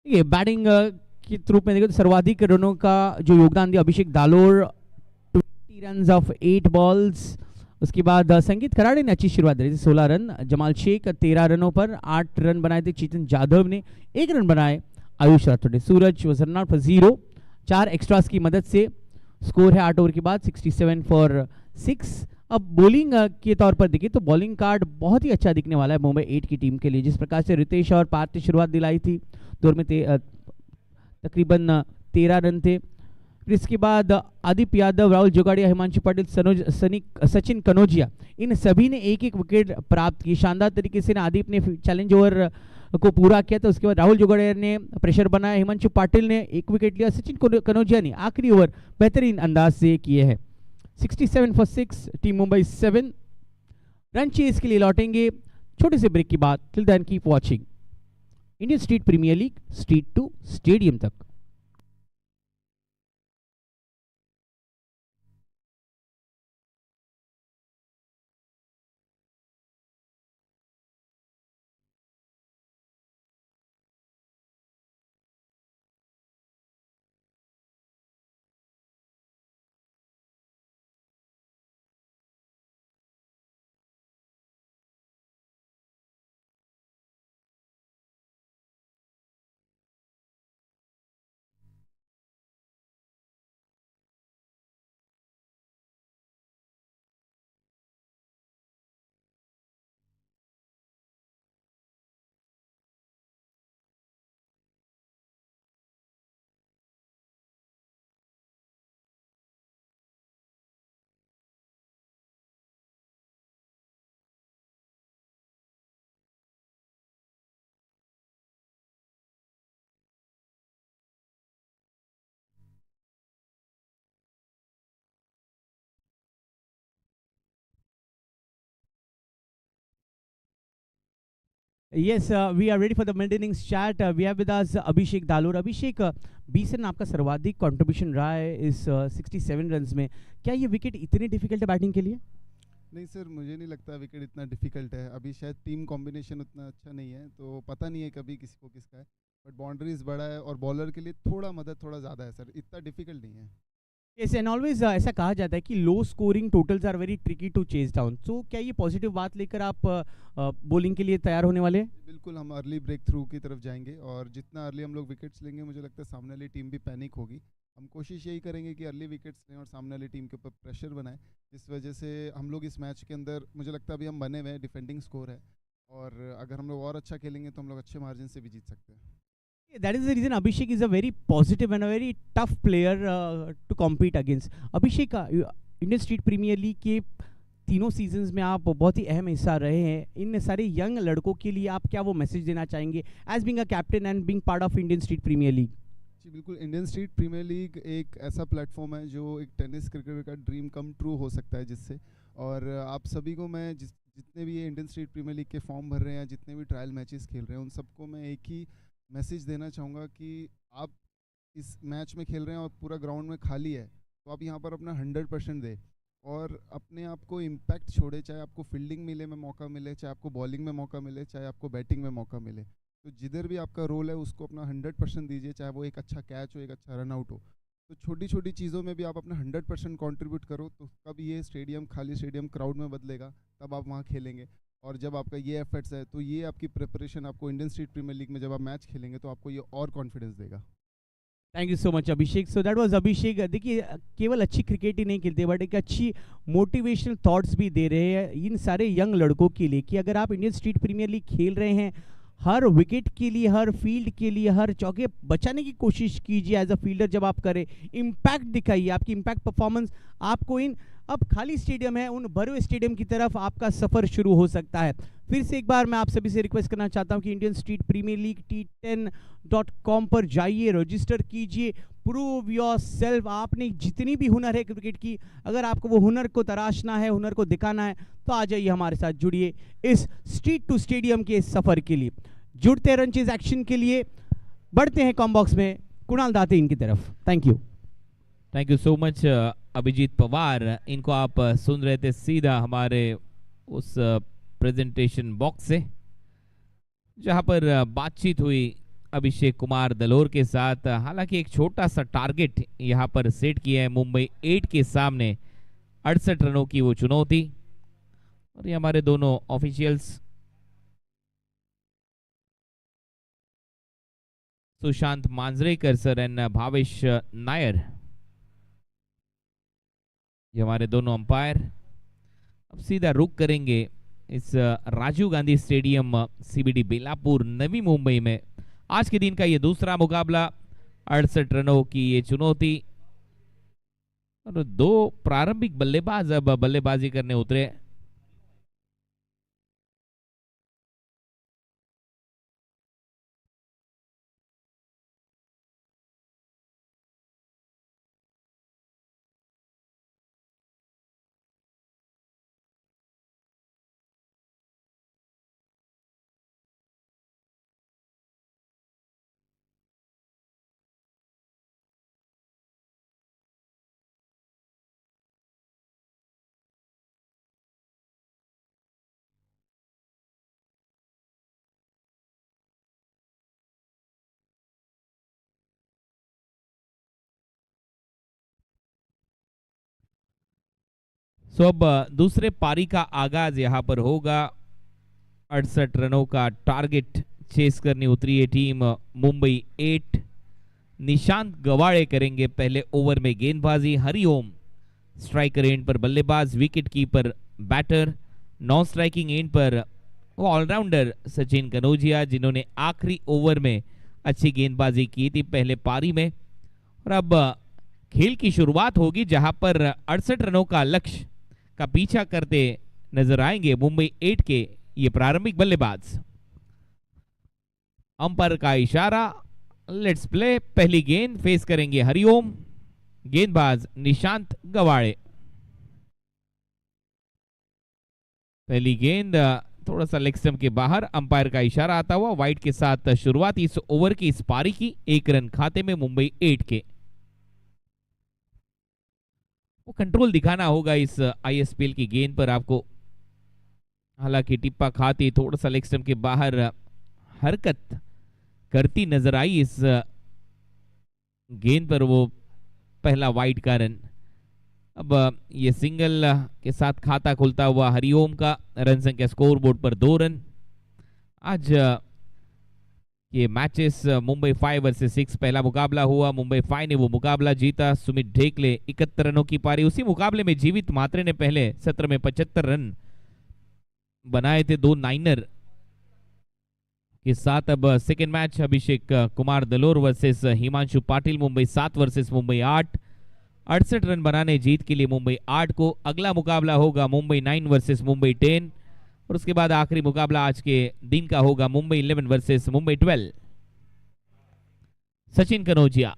ये बैटिंग के रूप में देखो तो सर्वाधिक रनों का जो योगदान दिया अभिषेक दालोर 20 रन ऑफ 8 बॉल्स। उसके बाद संगीत खराड़े ने अच्छी शुरुआत दी, 16 रन। जमाल शेख 13 रनों पर 8 रन बनाए थे। चेतन जाधव ने 1 रन बनाए। आयुष राठौड़ ने। Suraj was run out for 0। 4 extras की मदद से स्कोर है 8 ओवर के बाद 67 फॉर 6। अब बॉलिंग के तौर पर देखिए तो बॉलिंग कार्ड बहुत ही अच्छा दिखने वाला है मुंबई 8 की टीम के लिए। जिस प्रकार से रितेश और पार्थ ने शुरुआत दिलाई थी, दौर में तकरीबन 13 रन थे। फिर इसके बाद आदिप यादव, राहुल जोगाड़िया, हिमांशु पाटिल, सचिन कनौजिया, इन सभी ने एक एक विकेट प्राप्त की। शानदार तरीके से आदिप ने चैलेंज ओवर को पूरा किया था। उसके बाद राहुल जोगाड़िया ने प्रेशर बनाया, हिमांशु पाटिल ने 1 विकेट लिया, सचिन कनौजिया ने आखिरी ओवर बेहतरीन अंदाज से किए हैं। 67 for 6, team Mumbai 7 run chase के लिए लौटेंगे छोटे से ब्रेक के बाद। Till then keep watching Indian street premiere league, street to stadium तक। Yes, we are ready for the mid innings chat. We have with us Abhishek Dalur. Abhishek, 20 run आपका सर्वाधिक कंट्रीब्यूशन रहा है इस 67 रन्स में। क्या ये विकेट इतनी डिफिकल्ट है बैटिंग के लिए? नहीं सर, मुझे नहीं लगता विकेट इतना डिफिकल्ट है। अभी शायद टीम कॉम्बिनेशन उतना अच्छा नहीं है, तो पता नहीं है कभी किसी को किसका है, बट बाउंड्रीज बड़ा है और बॉलर के लिए थोड़ा मदद थोड़ा ज़्यादा है सर, इतना डिफिकल्ट नहीं है। Yes, and always ऐसा कहा जाता है कि low scoring totals are very tricky to chase down. So क्या ये पॉजिटिव बात लेकर आप बॉलिंग के लिए तैयार होने वाले हैं? बिल्कुल, हम अर्ली ब्रेक थ्रू की तरफ जाएंगे और जितना अर्ली हम लोग विकेट्स लेंगे मुझे लगता है सामने वाली टीम भी पैनिक होगी। हम कोशिश यही करेंगे कि अर्ली विकेट्स लें और सामने वाली टीम के ऊपर प्रेशर बनाएं, जिस वजह से हम लोग इस मैच के अंदर मुझे लगता है अभी हम बने हुए हैं, डिफेंडिंग स्कोर है और अगर हम लोग और अच्छा खेलेंगे तो हम लोग अच्छे मार्जिन से भी जीत सकते हैं। That is the reason Abhishek is a very positive and a very tough player to compete against. Abhishek, Indian street premiere league के तीनों सीजन्स में आप बहुत ही अहम हिस्सा रहे हैं। इन सारे यंग लड़कों के लिए आप क्या वो मैसेज देना चाहेंगे as being a captain and being part of Indian street premiere League? जी बिल्कुल, इंडियन स्ट्रीट प्रीमियर लीग एक ऐसा प्लेटफॉर्म है जो एक टेनिस क्रिकेटर का ड्रीम कम ट्रू हो सकता है जिससे, और आप सभी को मैं जितने भी ये इंडियन स्ट्रीट प्रीमियर लीग के फॉर्म भर रहे हैं, जितने भी ट्रायल मैचेस खेल रहे हैं, उन सबको मैं एक ही मैसेज देना चाहूँगा कि आप इस मैच में खेल रहे हैं और पूरा ग्राउंड में खाली है, तो आप यहाँ पर अपना 100% दें और अपने आप को इम्पैक्ट छोड़े, चाहे आपको फील्डिंग मिले में मौका मिले, चाहे आपको बॉलिंग में मौका मिले, चाहे आपको बैटिंग में मौका मिले, तो जिधर भी आपका रोल है उसको अपना 100% दीजिए, चाहे वो एक अच्छा कैच हो, एक अच्छा रन आउट हो। तो छोटी छोटी चीज़ों में भी आप अपना 100% कंट्रीब्यूट करो, तो कब ये स्टेडियम खाली स्टेडियम क्राउड में बदलेगा, तब आप वहाँ खेलेंगे। और जब आपका ये एफर्ट्स है, तो ये आपकी प्रिपरेशन आपको इंडियन स्टेट प्रीमियर लीग में जब आप मैच खेलेंगे तो आपको ये और कॉन्फिडेंस देगा। Thank you so much Abhishek. So that was Abhishek. देखिए केवल अच्छी क्रिकेट ही नहीं खेलते बट एक अच्छी मोटिवेशनल थॉट्स भी दे रहे हैं इन सारे यंग लड़कों के लिए कि अगर आप इंडियन स्टेट प्रीमियर लीग खेल रहे हैं, हर विकेट के लिए, हर फील्ड के लिए, हर चौके बचाने की कोशिश कीजिए एज अ फील्डर। जब आप करें इम्पैक्ट दिखाइए, आपकी इम्पैक्ट परफॉर्मेंस आपको इन अब खाली स्टेडियम है उन भरे हुए स्टेडियम की तरफ आपका सफ़र शुरू हो सकता है। फिर से एक बार मैं आप सभी से रिक्वेस्ट करना चाहता हूं कि Indian street premiere league T10.com पर जाइए, रजिस्टर कीजिए, प्रूव योर सेल्फ। आपने जितनी भी हुनर है क्रिकेट की, अगर आपको वो हुनर को तराशना है, हुनर को दिखाना है, तो आ जाइए हमारे साथ, जुड़िए इस स्ट्रीट टू स्टेडियम के सफ़र के लिए। जुड़ते रंचेज एक्शन के लिए बढ़ते हैं कॉम बॉक्स में कुणाल दाते इनकी तरफ। Thank you so much Abhijeet Pawar. इनको आप सुन रहे थे सीधा हमारे उस प्रेजेंटेशन बॉक्स से, जहां पर बातचीत हुई अभिषेक कुमार दलोर के साथ। हालांकि एक छोटा सा टारगेट यहां पर सेट किया है मुंबई 8 के सामने, 68 रनों की वो चुनौती। और ये हमारे दोनों officials Sushant Manjrekar sir and Bhavesh Nair, ये हमारे दोनों अंपायर। अब सीधा रुक करेंगे इस राजीव गांधी स्टेडियम CBD बेलापुर नवी मुंबई में। आज के दिन का ये दूसरा मुकाबला, 68 रनों की ये चुनौती, और दो प्रारंभिक बल्लेबाज अब बल्लेबाजी करने उतरे। सो अब दूसरे पारी का आगाज यहां पर होगा। 68 रनों का टारगेट चेस करने उतरी है टीम मुंबई 8। निशांत गवाड़े करेंगे पहले ओवर में गेंदबाजी। हरिओम स्ट्राइकर एंड पर बल्लेबाज, wicket keeper batter. Non striking end पर वो ऑलराउंडर सचिन कनौजिया, जिन्होंने आखिरी ओवर में अच्छी गेंदबाजी की थी पहले पारी में। और अब खेल की शुरुआत होगी, जहां पर 68 रनों का लक्ष्य का पीछा करते नजर आएंगे मुंबई 8 के ये प्रारंभिक बल्लेबाज। अंपायर का इशारा, लेट्स प्ले। पहली गेंद फेस करेंगे हरिओम, गेंदबाज निशांत गवाड़े। पहली गेंद थोड़ा सा लेग स्टंप के बाहर, अंपायर का इशारा आता हुआ वाइड के साथ शुरुआत इस ओवर की, इस पारी की। 1 रन खाते में मुंबई 8 के। वो कंट्रोल दिखाना होगा इस ISPL की गेंद पर आपको। हालांकि टिप्पा खाती थोड़ा सा लेग स्टंप के बाहर हरकत करती नजर आई इस गेंद पर, वो पहला वाइड का रन। अब ये सिंगल के साथ खाता खुलता हुआ हरिओम का। रन संख्या स्कोरबोर्ड पर 2 रन। आज ये मैचेस मुंबई 5 वर्सेस 6 पहला मुकाबला हुआ। मुंबई 5 ने वो मुकाबला जीता। सुमित ढेकले 71 रनों की पारी। उसी मुकाबले में जीवित मात्रे ने पहले सत्र में 75 रन बनाए थे, 2 नाइनर के साथ। अब second match Abhishek Kumar Dalor versus Himanshu Patil, Mumbai 7 versus Mumbai 8। 68 run बनाने जीत के लिए मुंबई 8 को। अगला मुकाबला होगा मुंबई 9 वर्सेस मुंबई 10, और उसके बाद आखिरी मुकाबला आज के दिन का होगा मुंबई 11 वर्सेस मुंबई 12। सचिन कनौजिया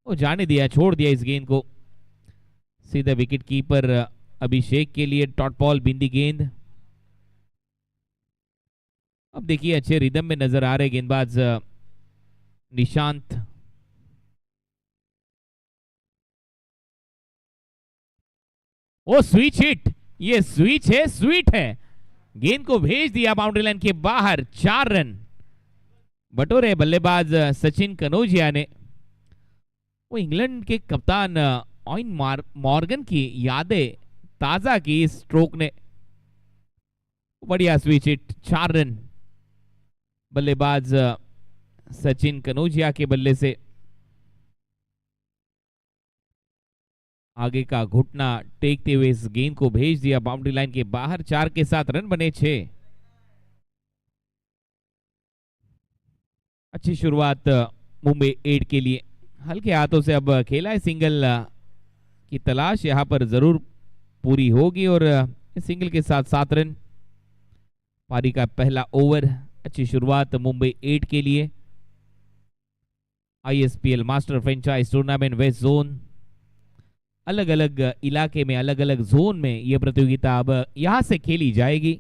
वो जाने दिया, छोड़ दिया इस गेंद को। सीधा विकेट कीपर अभिषेक के लिए डॉट बॉल, बिंदी गेंद। अब देखिए अच्छे रिदम में नजर आ रहे गेंदबाज निशांत, ओ स्विच हिट, ये स्विच है, स्वीट है, गेंद को भेज दिया बाउंड्री लाइन के बाहर, 4 रन बटोरे बल्लेबाज सचिन कनौजिया ने। वो इंग्लैंड के कप्तान ऑइन मॉर्गन की यादें ताजा की इस स्ट्रोक ने। बढ़िया स्विच हिट, 4 रन बल्लेबाज सचिन कनौजिया के बल्ले से। आगे का घुटना टेकते हुए इस गेंद को भेज दिया बाउंड्री लाइन के बाहर, 4 के साथ रन बने 6। अच्छी शुरुआत मुंबई 8 के लिए, हल्के हाथों से अब खेला है, सिंगल की तलाश यहां पर जरूर पूरी होगी और सिंगल के साथ 7 रन। पारी का पहला ओवर, अच्छी शुरुआत मुंबई 8 के लिए। ISPL master franchise tournament west zone, अलग अलग इलाके में, अलग अलग जोन में यह प्रतियोगिता अब यहां से खेली जाएगी।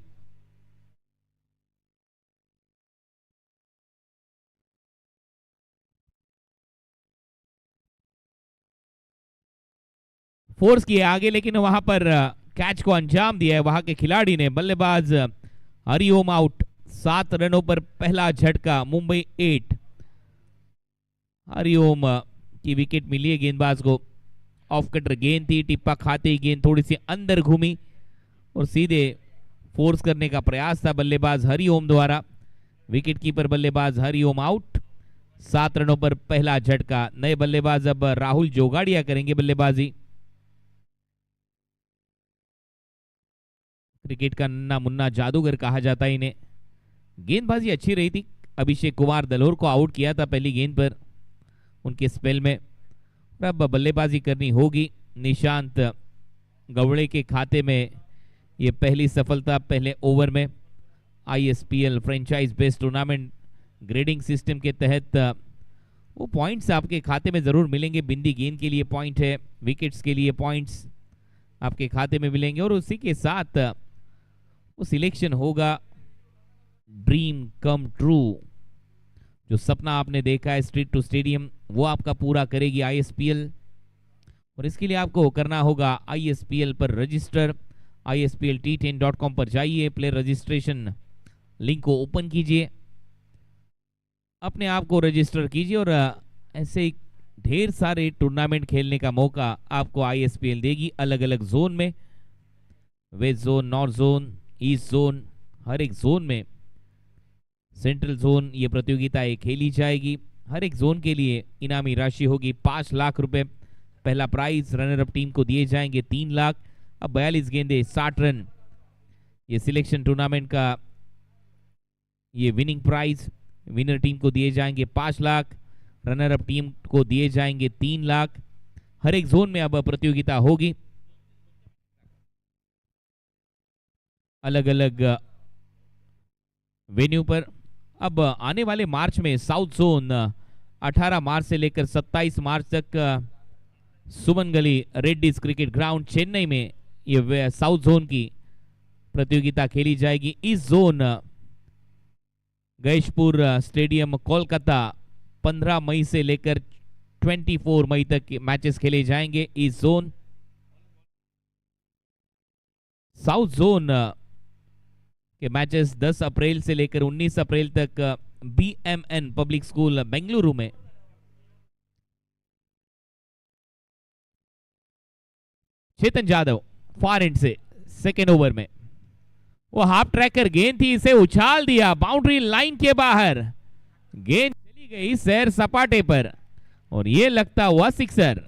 फोर्स किए आगे, लेकिन वहां पर कैच को अंजाम दिया है वहां के खिलाड़ी ने। बल्लेबाज हरिओम आउट, 7 रनों पर पहला झटका मुंबई 8। हरिओम की विकेट मिली है गेंदबाज को। ऑफ कटर गेंद थी, टिप्पा खाते ही गेंद थोड़ी सी अंदर घूमी और सीधे फोर्स करने का प्रयास था बल्लेबाज हरिओम द्वारा। विकेट कीपर बल्लेबाज हरिओम आउट, 7 रनों पर पहला झटका। नए बल्लेबाज अब राहुल जोगाड़िया करेंगे बल्लेबाजी। क्रिकेट का नन्ना मुन्ना जादूगर कहा जाता है इन्हें। गेंदबाजी अच्छी रही थी, अभिषेक कुमार दलोर को आउट किया था पहली गेंद पर उनके स्पेल में। अब बल्लेबाजी करनी होगी। निशांत गवड़े के खाते में ये पहली सफलता पहले ओवर में। ISPL franchise based tournament grading system के तहत वो पॉइंट्स आपके खाते में जरूर मिलेंगे। बिंदी गेंद के लिए पॉइंट है, विकेट्स के लिए पॉइंट्स आपके खाते में मिलेंगे और उसी के साथ वो सिलेक्शन होगा ड्रीम कम ट्रू। जो सपना आपने देखा है स्ट्रीट टू स्टेडियम, वो आपका पूरा करेगी आईएसपीएल। और इसके लिए आपको करना होगा आईएसपीएल पर रजिस्टर। ISPLT10.com पर जाइए, प्लेयर रजिस्ट्रेशन लिंक को ओपन कीजिए, अपने आप को रजिस्टर कीजिए और ऐसे ही ढेर सारे टूर्नामेंट खेलने का मौका आपको आईएसपीएल देगी अलग अलग जोन में। West zone, north zone, east zone, हर एक जोन में, सेंट्रल जोन ये प्रतियोगिताएं खेली जाएगी। हर एक जोन के लिए इनामी राशि होगी 5 लाख रुपए। पहला प्राइज रनर अप टीम को दिए जाएंगे 3 लाख। अब 42 गेंदे 60 रन ये सिलेक्शन टूर्नामेंट का ये विनिंग प्राइज। विनर टीम को दिए जाएंगे 5 लाख, रनर अप टीम को दिए जाएंगे 3 लाख। हर एक जोन में अब प्रतियोगिता होगी अलग अलग वेन्यू पर। अब आने वाले मार्च में साउथ जोन 18 मार्च से लेकर 27 मार्च तक सुमन गली रेड्डीज क्रिकेट ग्राउंड चेन्नई में ये साउथ जोन की प्रतियोगिता खेली जाएगी। इस जोन गैशपुर स्टेडियम कोलकाता 15 मई से लेकर 24 मई तक मैचेस खेले जाएंगे। इस जोन साउथ जोन के मैचेस 10 अप्रैल से लेकर 19 अप्रैल तक BMN पब्लिक स्कूल बेंगलुरु में। चेतन जाधव फार एंड से सेकेंड ओवर में, वो हाफ ट्रैकर गेंद थी, इसे उछाल दिया बाउंड्री लाइन के बाहर। गेंद चली गई सैर सपाटे पर और ये लगता हुआ सिक्सर।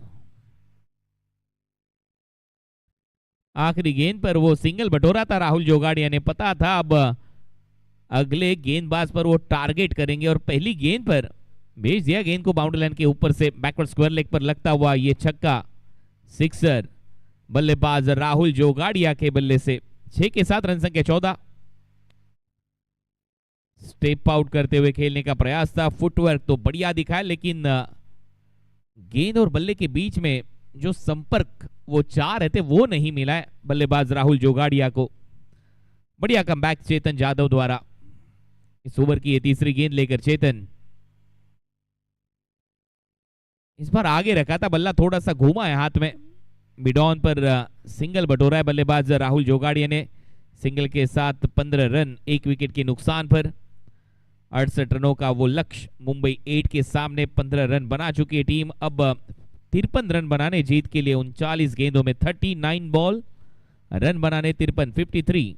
आखिरी गेंद पर वो सिंगल बटोरा था राहुल जोगाड़िया ने, पता था अब अगले गेंदबाज पर वो टारगेट करेंगे और पहली गेंद पर भेज दिया गेंद को बाउंड्री लाइन के ऊपर से बैकवर्ड स्क्वायर लेग पर लगता हुआ ये छक्का, सिक्सर। बल्लेबाज राहुल जोगाड़िया के बल्ले से 6 के साथ रन संख्या 14। स्टेप आउट करते हुए खेलने का प्रयास था, फुटवर्क तो बढ़िया दिखा, लेकिन गेंद और बल्ले के बीच में जो संपर्क वो चाह रहे थे वो नहीं मिला है बल्लेबाज राहुल जोगाड़िया को। बढ़िया कमबैक चेतन जाधव द्वारा। इस ओवर की ये तीसरी गेंद लेकर चेतन इस बार आगे रखा था, बल्ला थोड़ा सा घूमा है हाथ में। मिड ऑन पर सिंगल बटोरा है बल्लेबाज राहुल जोगाड़िया ने। सिंगल के साथ 15 रन, 1 विकेट के नुकसान पर। 68 रनों का वो लक्ष्य मुंबई 8 के सामने 15 रन बना चुकी है टीम। अब 53 रन बनाने जीत के लिए 39 गेंदों में 39 बॉल, रन बनाने 53, 53।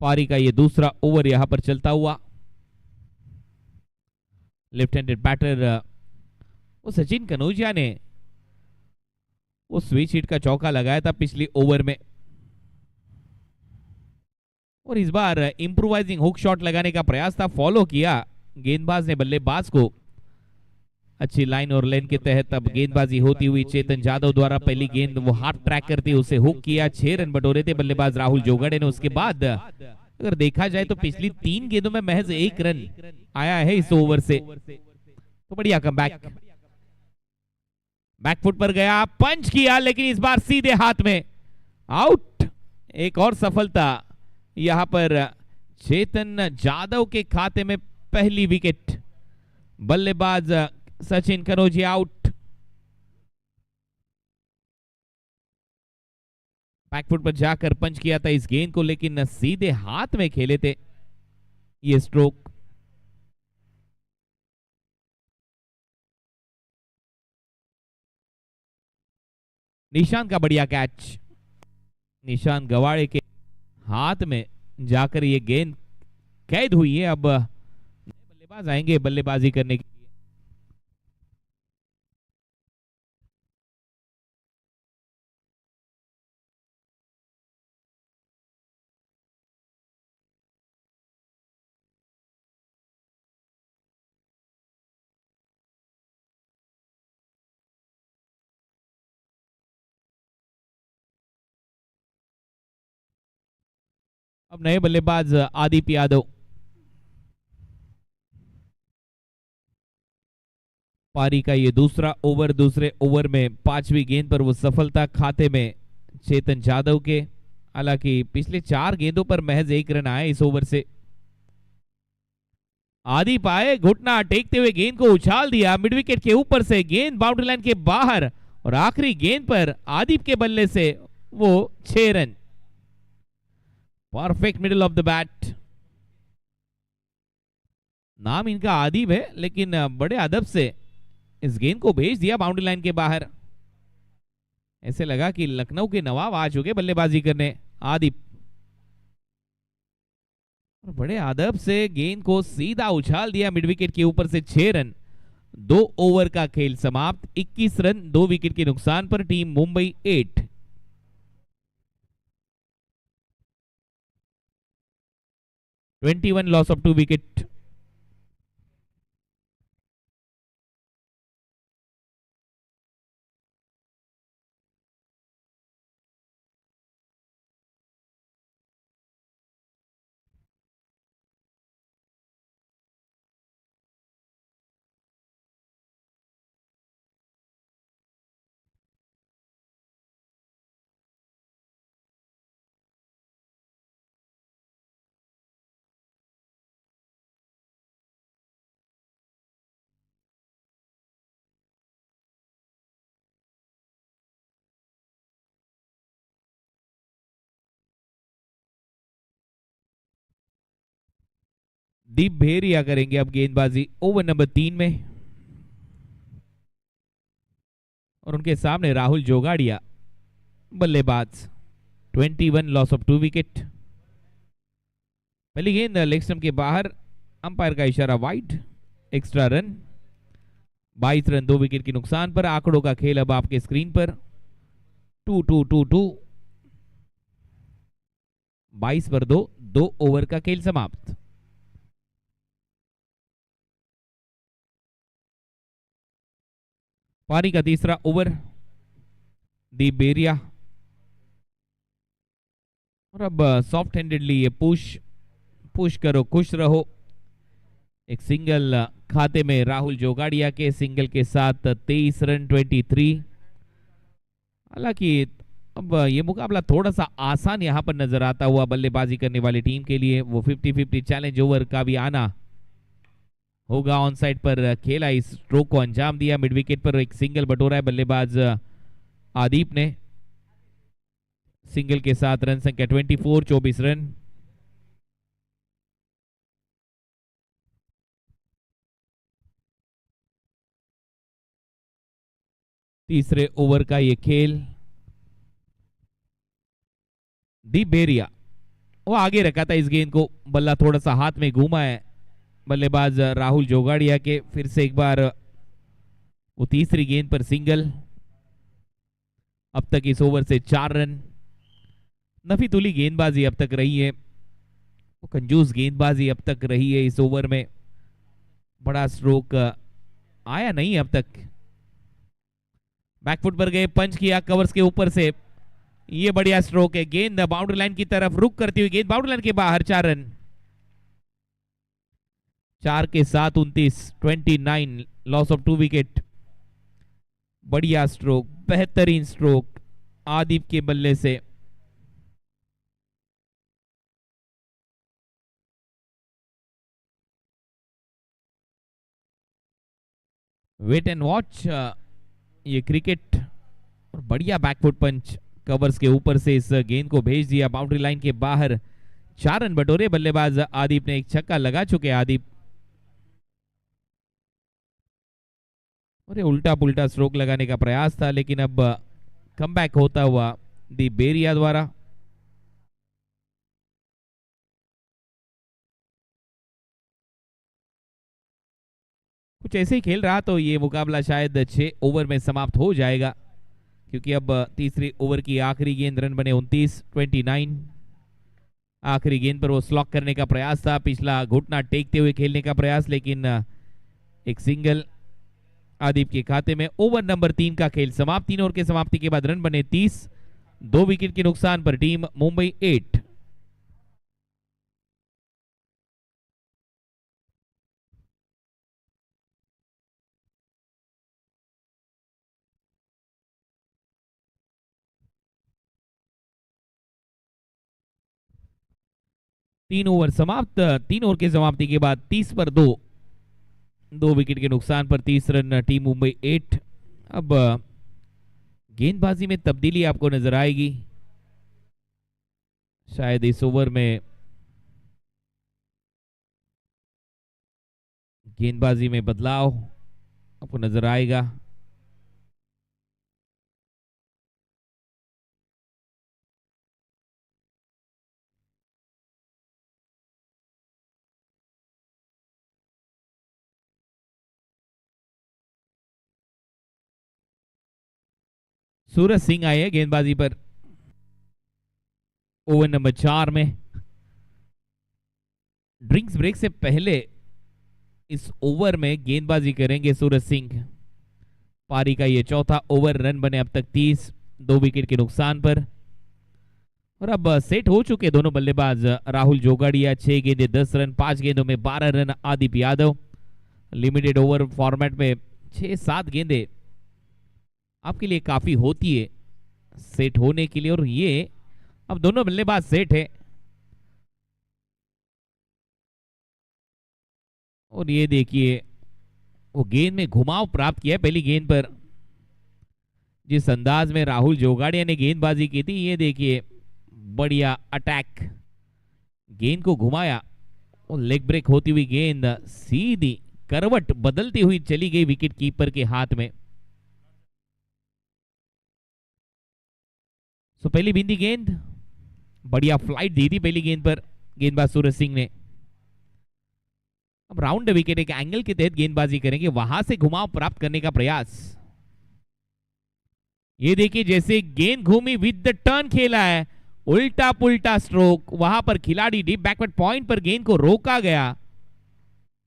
पारी का ये दूसरा ओवर यहां पर चलता हुआ। लेफ्ट हैंडेड बैटर वो सचिन कनौजिया ने वो स्विच हिट का चौका लगाया था पिछली ओवर में, और इस बार इंप्रोवाइजिंग हुक शॉट लगाने का प्रयास था, फॉलो किया गेंदबाज ने बल्लेबाज को। अच्छी लाइन और लेन के तहत अब गेंदबाजी होती हुई चेतन जाधव द्वारा पहली गेंद वो हाफ ट्रैक करते उसे हुक किया। 6 रन बटोरे थे बल्लेबाज राहुल जोगड़े ने। उसके बाद अगर देखा जाए तो पिछली 3 गेंदों में महज 1 रन आया है इस ओवर से, तो बढ़िया कमबैक। बैकफुट पर गया, पंच किया, लेकिन इस बार सीधे हाथ में आउट। एक और सफलता यहां पर चेतन जाधव के खाते में, पहली विकेट। बल्लेबाज सचिन कनौजिया आउट। बैकफुट पर जाकर पंच किया था इस गेंद को, लेकिन सीधे हाथ में खेले थे ये स्ट्रोक। निशांत का बढ़िया कैच। निशांत गवाड़े के हाथ में जाकर ये गेंद कैद हुई है। अब बल्लेबाज आएंगे बल्लेबाजी करने के लिए। अब नए बल्लेबाज आदित्य यादव। पारी का ये दूसरा ओवर, दूसरे ओवर में 5वीं गेंद पर वो सफलता खाते में चेतन जाधव के। हालांकि पिछले 4 गेंदों पर महज 1 रन आए इस ओवर से। आदि पाए घुटना टेकते हुए गेंद को उछाल दिया मिड विकेट के ऊपर से, गेंद बाउंड्री लाइन के बाहर, और आखिरी गेंद पर आदिप के बल्ले से वो 6 run. Perfect middle of the bat. नाम इनका आदिप है, लेकिन बड़े अदब से इस गेंद को भेज दिया बाउंड्री लाइन के बाहर। ऐसे लगा कि लखनऊ के नवाब आ चुके बल्लेबाजी करने। आदिप बड़े अदब से गेंद को सीधा उछाल दिया मिड विकेट के ऊपर से, 6 रन। 2 ओवर का खेल समाप्त, 21 रन 2 विकेट के नुकसान पर team Mumbai 8। Loss of 2 wicket. Deep Bheria करेंगे अब गेंदबाजी ओवर नंबर 3 में, और उनके सामने राहुल जोगाड़िया बल्लेबाज। 21 लॉस ऑफ 2 विकेट। पहली गेंद लेग स्टंप के बाहर, अंपायर का इशारा wide, extra run. 22 run 2 wicket के नुकसान पर। आंकड़ों का खेल अब आपके स्क्रीन पर। 2-2-2-2, 22 पर 2 ओवर का खेल समाप्त। पारी का तीसरा ओवर। दीप बेरिया, और अब सॉफ्ट हैंडेडली ये पुश करो खुश रहो। एक सिंगल खाते में राहुल जोगाड़िया के, सिंगल के साथ 23 रन 23। हालांकि अब ये मुकाबला थोड़ा सा आसान यहां पर नजर आता हुआ बल्लेबाजी करने वाली टीम के लिए। वो 50-50 चैलेंज ओवर का भी आना होगा। ऑन साइड पर खेला, इस स्ट्रोक को अंजाम दिया। मिड विकेट पर एक सिंगल बटोरा है बल्लेबाज आदिप ने। सिंगल के साथ रन संख्या 24, 24 रन। तीसरे ओवर का ये खेल। दी बेरिया वो आगे रखा था इस गेंद को, बल्ला थोड़ा सा हाथ में घूमा है बल्लेबाज राहुल जोगाड़िया के। फिर से एक बार वो तीसरी गेंद पर सिंगल। अब तक इस ओवर से 4 रन। नफी तुली गेंदबाजी अब तक रही है, वो कंजूस गेंदबाजी अब तक रही है इस ओवर में। बड़ा स्ट्रोक आया नहीं अब तक। बैकफुट पर गए, पंच किया कवर्स के ऊपर से। ये बढ़िया स्ट्रोक है। गेंद बाउंड्री लाइन की तरफ रुक करती हुई गेंद बाउंड्री लाइन के बाहर। 4 रन। 4 के साथ 29, 29, लॉस ऑफ 2 विकेट। बढ़िया स्ट्रोक, बेहतरीन स्ट्रोक आदिप के बल्ले से। वेट एंड वॉच ये क्रिकेट। और बढ़िया बैकफुट पंच कवर्स के ऊपर से इस गेंद को भेज दिया बाउंड्री लाइन के बाहर। 4 रन बटोरे बल्लेबाज आदिप ने। एक छक्का लगा चुके आदिप। और ये उल्टा पुल्टा स्ट्रोक लगाने का प्रयास था, लेकिन अब कमबैक होता हुआ दी बेरिया द्वारा। कुछ ऐसे ही खेल रहा तो ये मुकाबला शायद 6 ओवर में समाप्त हो जाएगा, क्योंकि अब तीसरे ओवर की आखिरी गेंद। रन बने 29, 29। आखिरी गेंद पर वो स्लॉक करने का प्रयास था, पिछला घुटना टेकते हुए खेलने का प्रयास, लेकिन एक सिंगल आदिप के खाते में। ओवर नंबर 3 का खेल समाप्त। 3 ओवर के समाप्ति के बाद रन बने 30। 2 विकेट के नुकसान पर टीम मुंबई 8। तीन ओवर समाप्त। 3 ओवर की समाप्ति के बाद 30 पर 2। 2 विकेट के नुकसान पर 30 रन टीम मुंबई 8। अब गेंदबाजी में तब्दीली आपको नजर आएगी शायद इस ओवर में। गेंदबाजी में बदलाव आपको नजर आएगा। सूरज सिंह आए हैं गेंदबाजी पर ओवर नंबर 4 में। ड्रिंक्स ब्रेक से पहले इस ओवर में गेंदबाजी करेंगे सूरज सिंह। पारी का ये चौथा ओवर। रन बने अब तक 30, 2 विकेट के नुकसान पर। और अब सेट हो चुके दोनों बल्लेबाज। राहुल जोगाड़िया 6 गेंदे 10 रन, 5 गेंदों में 12 run. Adip Yadav limited over format में 6-7 गेंदे आपके लिए काफी होती है सेट होने के लिए। और ये अब दोनों बल्लेबाज सेट है। और ये देखिए वो गेंद में घुमाव प्राप्त किया पहली गेंद पर। जिस अंदाज में राहुल जोगाड़िया ने गेंदबाजी की थी, ये देखिए बढ़िया अटैक। गेंद को घुमाया और लेग ब्रेक होती हुई गेंद सीधी करवट बदलती हुई चली गई विकेट कीपर के हाथ में। सो पहली बिंदी गेंद, बढ़िया फ्लाइट दी थी पहली गेंद पर गेंदबाज सूरज सिंह ने। अब राउंड विकेट एक एंगल के तहत गेंदबाजी करेंगे, वहां से घुमाव प्राप्त करने का प्रयास। ये देखिए जैसे गेंद घूमी विद द टर्न खेला है, उल्टा पुल्टा स्ट्रोक। वहां पर खिलाड़ी डीप बैकवर्ड पॉइंट पर गेंद को रोका गया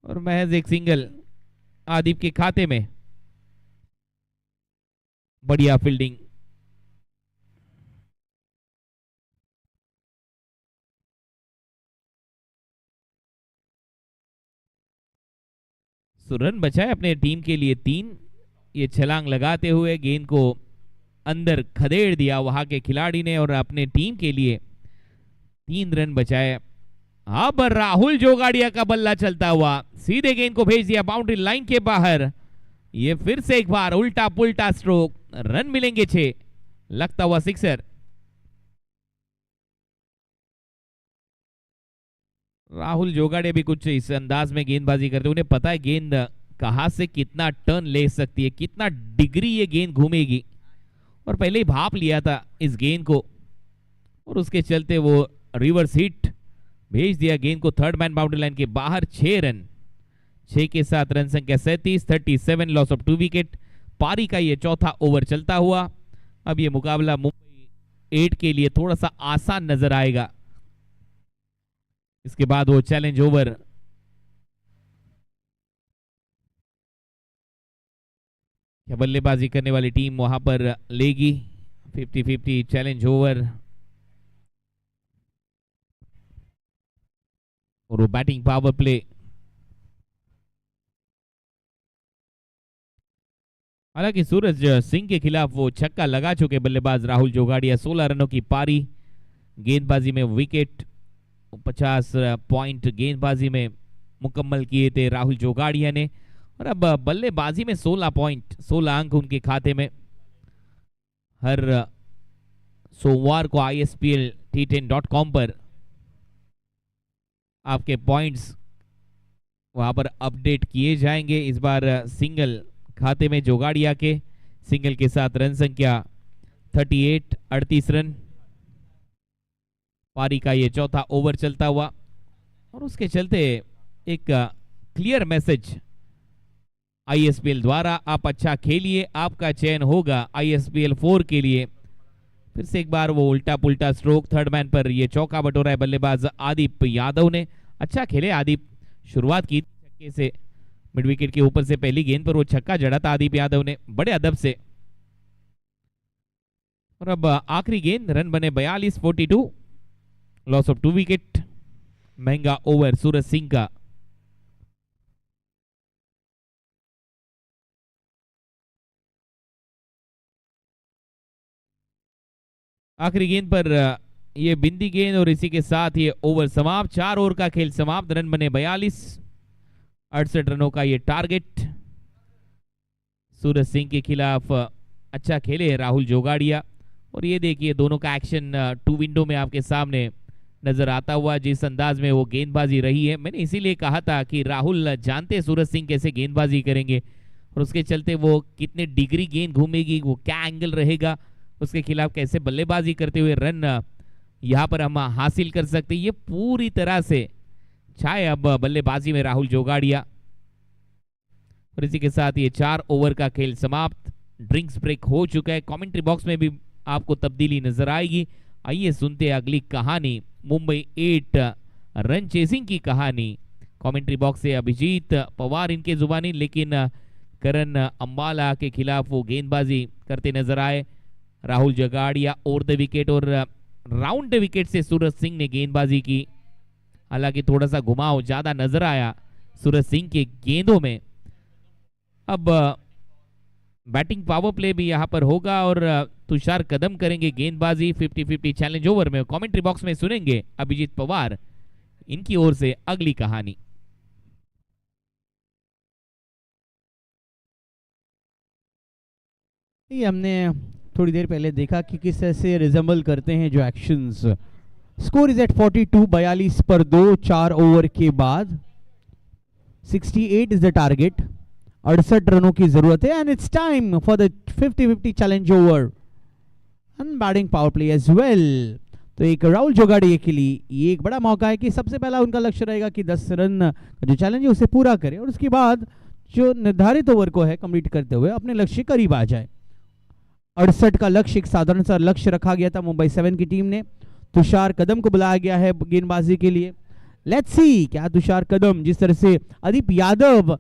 और महज एक सिंगल आदिप के खाते में। बढ़िया फील्डिंग। रन बचाए अपने टीम के लिए 3। ये छलांग लगाते हुए गेंद को अंदर खदेड़ दिया वहां के खिलाड़ी ने और अपने टीम के लिए 3 रन बचाए। अब राहुल जोगाड़िया का बल्ला चलता हुआ सीधे गेंद को भेज दिया बाउंड्री लाइन के बाहर। ये फिर से एक बार उल्टा पुल्टा स्ट्रोक, रन मिलेंगे 6, लगता हुआ सिक्सर। राहुल जोगाड़े भी कुछ इस अंदाज में गेंदबाजी करते, उन्हें पता है गेंद कहां से कितना टर्न ले सकती है, कितना डिग्री ये गेंद घूमेगी, और पहले ही भाप लिया था इस गेंद को और उसके चलते वो रिवर्स हिट भेज दिया गेंद को थर्ड मैन बाउंड्री लाइन के बाहर। 6 रन, 6 के साथ रन संख्या 37, लॉस ऑफ 2 विकेट। पारी का ये चौथा ओवर चलता हुआ। अब ये मुकाबला मुंबई 8 के लिए थोड़ा सा आसान नजर आएगा। इसके बाद वो चैलेंज ओवर क्या बल्लेबाजी करने वाली टीम वहां पर लेगी। 50-50 चैलेंज ओवर और वो बैटिंग पावर प्ले। हालांकि सूरज सिंह के खिलाफ वो छक्का लगा चुके बल्लेबाज राहुल जोगाड़िया। 16 रनों की पारी, गेंदबाजी में विकेट, 50 पॉइंट गेंदबाजी में मुकम्मल किए थे राहुल जोगाड़िया ने। और अब बल्लेबाजी में 16 पॉइंट, 16 अंक उनके खाते में। हर सोमवार को ISPL T10.com पर आपके पॉइंट्स वहां पर अपडेट किए जाएंगे। इस बार सिंगल खाते में जोगाड़िया के, सिंगल के साथ रन संख्या 38, 38 रन। पारी का ये चौथा ओवर चलता हुआ और उसके चलते एक क्लियर मैसेज ISPL द्वारा, आप अच्छा खेलिए, आपका चयन होगा ISPL 4 के लिए। फिर से एक बार वो उल्टा पुल्टा स्ट्रोक, थर्ड मैन पर ये चौका बटोरा है बल्लेबाज आदिप यादव ने। अच्छा खेले आदिप, शुरुआत की छक्के से, मिड विकेट के ऊपर से पहली गेंद पर वो छक्का जड़ा था आदिप यादव ने बड़े अदब से। और अब आखिरी गेंद, रन बने 42, 42, लॉस ऑफ 2 विकेट। महंगा ओवर सूरज सिंह का। आखिरी गेंद पर ये बिंदी गेंद और इसी के साथ ये ओवर समाप्त। 4 ओवर का खेल समाप्त, रन बने 42, 68 रनों का ये टारगेट। सूरज सिंह के खिलाफ अच्छा खेले राहुल जोगाड़िया। और ये देखिए दोनों का एक्शन 2 विंडो में आपके सामने नजर आता हुआ, जिस अंदाज में वो गेंदबाजी रही है। मैंने इसीलिए कहा था कि राहुल जानते सूरज सिंह कैसे गेंदबाजी करेंगे और उसके चलते वो कितने डिग्री गेंद घूमेगी, वो क्या एंगल रहेगा, उसके खिलाफ कैसे बल्लेबाजी करते हुए रन यहां पर हम हासिल कर सकते। ये पूरी तरह से छाए अब बल्लेबाजी में राहुल जोगाड़िया। और इसी के साथ ये 4 ओवर का खेल समाप्त। ड्रिंक्स ब्रेक हो चुका है। कमेंट्री बॉक्स में भी आपको तब्दीली नजर आएगी। आइए सुनते हैं अगली कहानी, मुंबई 8 रन चेसिंग की कहानी। कमेंट्री बॉक्स से अभिजीत पवार इनके जुबानी, लेकिन करण अंबाला के खिलाफ वो गेंदबाजी करते नजर आए। राहुल जोगाड़िया ओवर द विकेट और राउंड द विकेट से सूरज सिंह ने गेंदबाजी की। हालांकि थोड़ा सा घुमाव ज्यादा नजर आया सूरज सिंह के गेंदों में। अब बैटिंग पावर प्ले भी यहां पर होगा और तुषार कदम करेंगे गेंदबाजी 50-50 चैलेंज ओवर में। कमेंट्री बॉक्स में सुनेंगे अभिजीत पवार इनकी ओर से अगली कहानी। ये हमने थोड़ी देर पहले देखा कि किस तरह से रिजेंबल करते हैं जो एक्शंस। स्कोर इज एट 42, 42 पर 2, 4 ओवर के बाद 68 इज द टारगेट। 68 रनों की जरूरत है and it's time for the 50-50 challenge over and batting power play as well. तो एक राहुल जोगाड़िया के लिए ये एक बड़ा मौका है कि सबसे पहला उनका लक्ष्य रहेगा कि 10 रन का जो चैलेंज है उसे पूरा करें और उसके बाद जो निर्धारित ओवर को है कंप्लीट करते हुए अपने लक्ष्य के करीब आ जाए। 68 का लक्ष्य एक साधारण सा लक्ष्य रखा गया था मुंबई 7 की टीम ने। तुषार कदम को बुलाया गया है गेंदबाजी के लिए। लेट्स सी क्या तुषार कदम, जिस तरह से आदिप यादव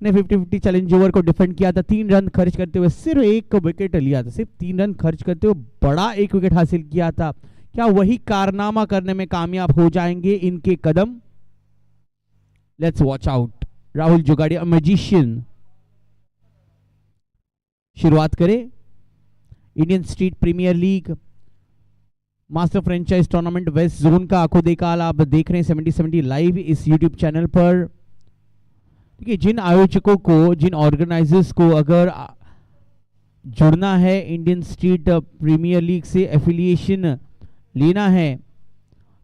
ने 50-50 चैलेंज ओवर को डिफेंड किया था, 3 रन खर्च करते हुए सिर्फ 1 विकेट लिया था, सिर्फ 3 रन खर्च करते हुए बड़ा 1 विकेट हासिल किया था। क्या वही कारनामा करने में कामयाब हो जाएंगे इनके कदम? Let's watch out. Rahul Jogadiya magician शुरुआत करे। Indian street premiere League master franchise tournament west zone का आंखों देखा आप देख रहे हैं 70-70 लाइव इस यूट्यूब चैनल पर। देखिए जिन आयोजकों को, जिन ऑर्गेनाइजर्स को अगर जुड़ना है, इंडियन स्ट्रीट प्रीमियर लीग से एफिलिएशन लेना है,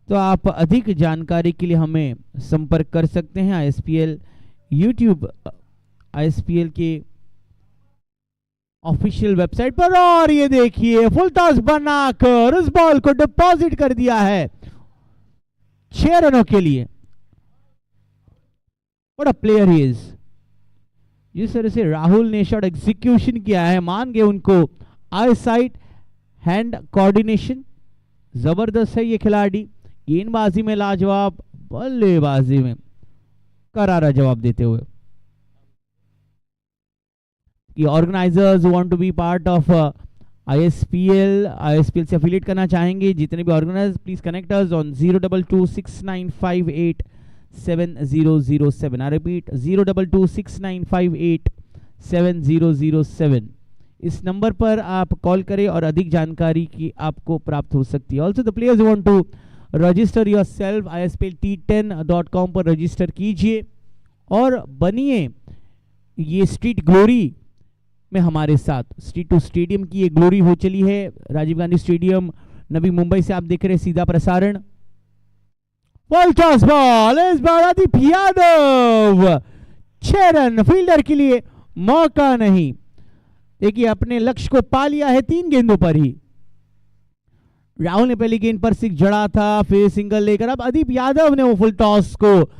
तो आप अधिक जानकारी के लिए हमें संपर्क कर सकते हैं आईएसपीएल यूट्यूब, आईएसपीएल के ऑफिशियल वेबसाइट पर। और ये देखिए फुल टॉस बनाकर उस बॉल को डिपॉजिट कर दिया है 6 रनों के लिए। What a player he is। जिस तरह से राहुल ने शॉट एग्जीक्यूशन किया है, मान गए उनको आई साइट, हैंड कोऑर्डिनेशन जबरदस्त है ये खिलाड़ी। गेंदबाजी में लाजवाब, बल्लेबाजी में करारा जवाब देते हुए। कि organisers want to be part of ISPL से एफिलिएट करना चाहेंगे, जितने भी organisers please connect us on 02269587007। I repeat 02269587007। इस नंबर पर आप कॉल करें और अधिक जानकारी की आपको प्राप्त हो सकती है। Also the players want to register yourself, isplt10.com पर रजिस्टर कीजिए और बनिए ये स्ट्रीट ग्लोरी में हमारे साथ। स्ट्रीट टू स्टेडियम की ये ग्लोरी हो चली है, राजीव गांधी स्टेडियम नवी मुंबई से आप देख रहे हैं सीधा प्रसारण। फुल टॉस बॉल, इस बार आदिप यादव 6 रन, फील्डर के लिए मौका नहीं। देखिए अपने लक्ष्य को पा लिया है 3 गेंदों पर ही। राहुल ने पहली गेंद पर 6 जड़ा था, फिर सिंगल लेकर अब आदिप यादव ने वो फुल टॉस को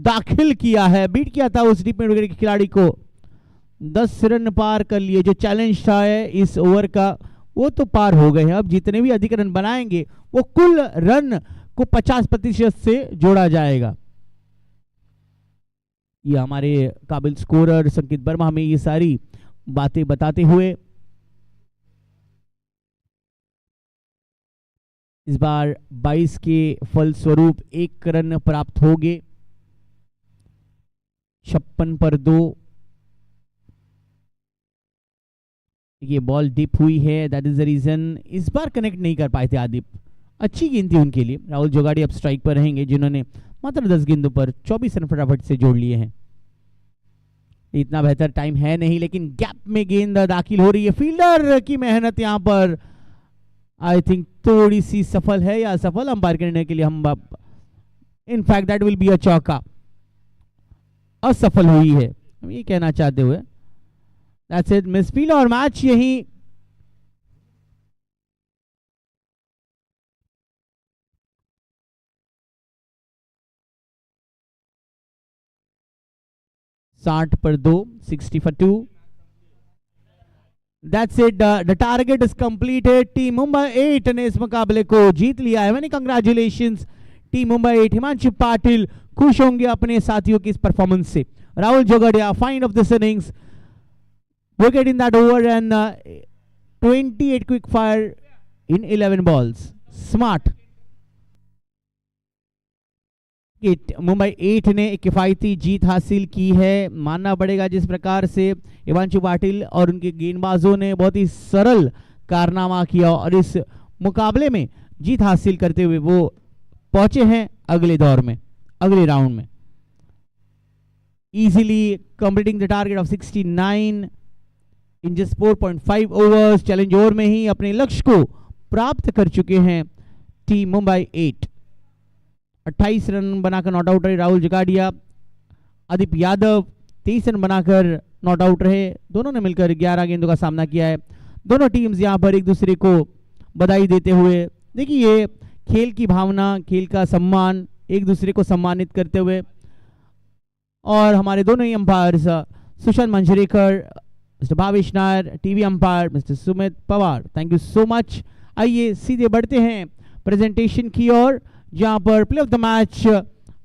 दाखिल किया है, बीट किया था उस डीप मिड विकेट के खिलाड़ी को। 10 रन पार कर लिए। जो चैलेंज था इस ओवर का वो तो पार हो गए हैं। अब जितने भी अधिक रन बनाएंगे वो कुल रन को 50% से जोड़ा जाएगा। ये हमारे काबिल स्कोरर संकित वर्मा हमें ये सारी बातें बताते हुए इस बार 22 के फलस्वरूप 1 रन प्राप्त हो गए। 56 पर 2। ये बॉल डिप हुई है, दैट इज द रीजन इस बार कनेक्ट नहीं कर पाए थे आदिप। अच्छी गेंद थी उनके लिए। राहुल जोगाड़ी अब स्ट्राइक पर रहेंगे, जिन्होंने मात्र 10 गेंदों पर 24 रन फटाफट से जोड़ लिए हैं। इतना बेहतर टाइम है नहीं, लेकिन गैप में गेंद दाखिल हो रही है। फील्डर की मेहनत यहां पर आई थिंक थोड़ी सी सफल है या असफल, अंपायर करने के लिए हम in fact that will be a चौका, असफल हुई है हम ये कहना चाहते हुए। दैट्स इट, मिस फील्ड और मैच यही पर 2, 60 for 2। That's it, the target is completed। Team Mumbai 8 ने इस मुकाबले को जीत लिया है। मैंने कंग्रेचुलेशंस टीम मुंबई 8। हिमांशु पाटिल खुश होंगे अपने साथियों की इस परफॉर्मेंस से। Rahul Jogadiya find of this innings, wicket in that over and 28 quick fire in 11 balls। Smart। Mumbai 8 ने एक किफायती जीत हासिल की है, मानना पड़ेगा। जिस प्रकार से हिमांशु पाटिल और उनके गेंदबाजों ने बहुत ही सरल कारनामा किया और इस मुकाबले में जीत हासिल करते हुए वो पहुंचे हैं अगले दौर में, अगले राउंड में, easily completing the target of 69 in just 4.5 overs. Challenge over में ही अपने लक्ष्य को प्राप्त कर चुके हैं टीम मुंबई 8। 28 रन बनाकर नॉट आउट रहे राहुल जगाडिया। आदिप यादव 23 रन बनाकर नॉट आउट रहे। दोनों ने मिलकर 11 गेंदों का सामना किया है। दोनों टीम्स यहां पर एक दूसरे को बधाई देते हुए, देखिए ये खेल की भावना, खेल का सम्मान, एक दूसरे को सम्मानित करते हुए। और हमारे दोनों ही umpires Sushant Manjrekar, mister Bhavesh Nair, TV umpire mister Sumit Pawar, thank you so much. आइए सीधे बढ़ते हैं प्रेजेंटेशन की ओर, जहां पर प्ले ऑफ द मैच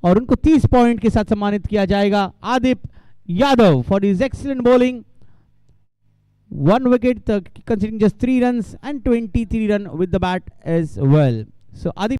और उनको 30 पॉइंट के साथ सम्मानित किया जाएगा Adip Yadav for his excellent bowling. 1 wicket, considering just 3 runs and 23 run with the bat as well। So Adip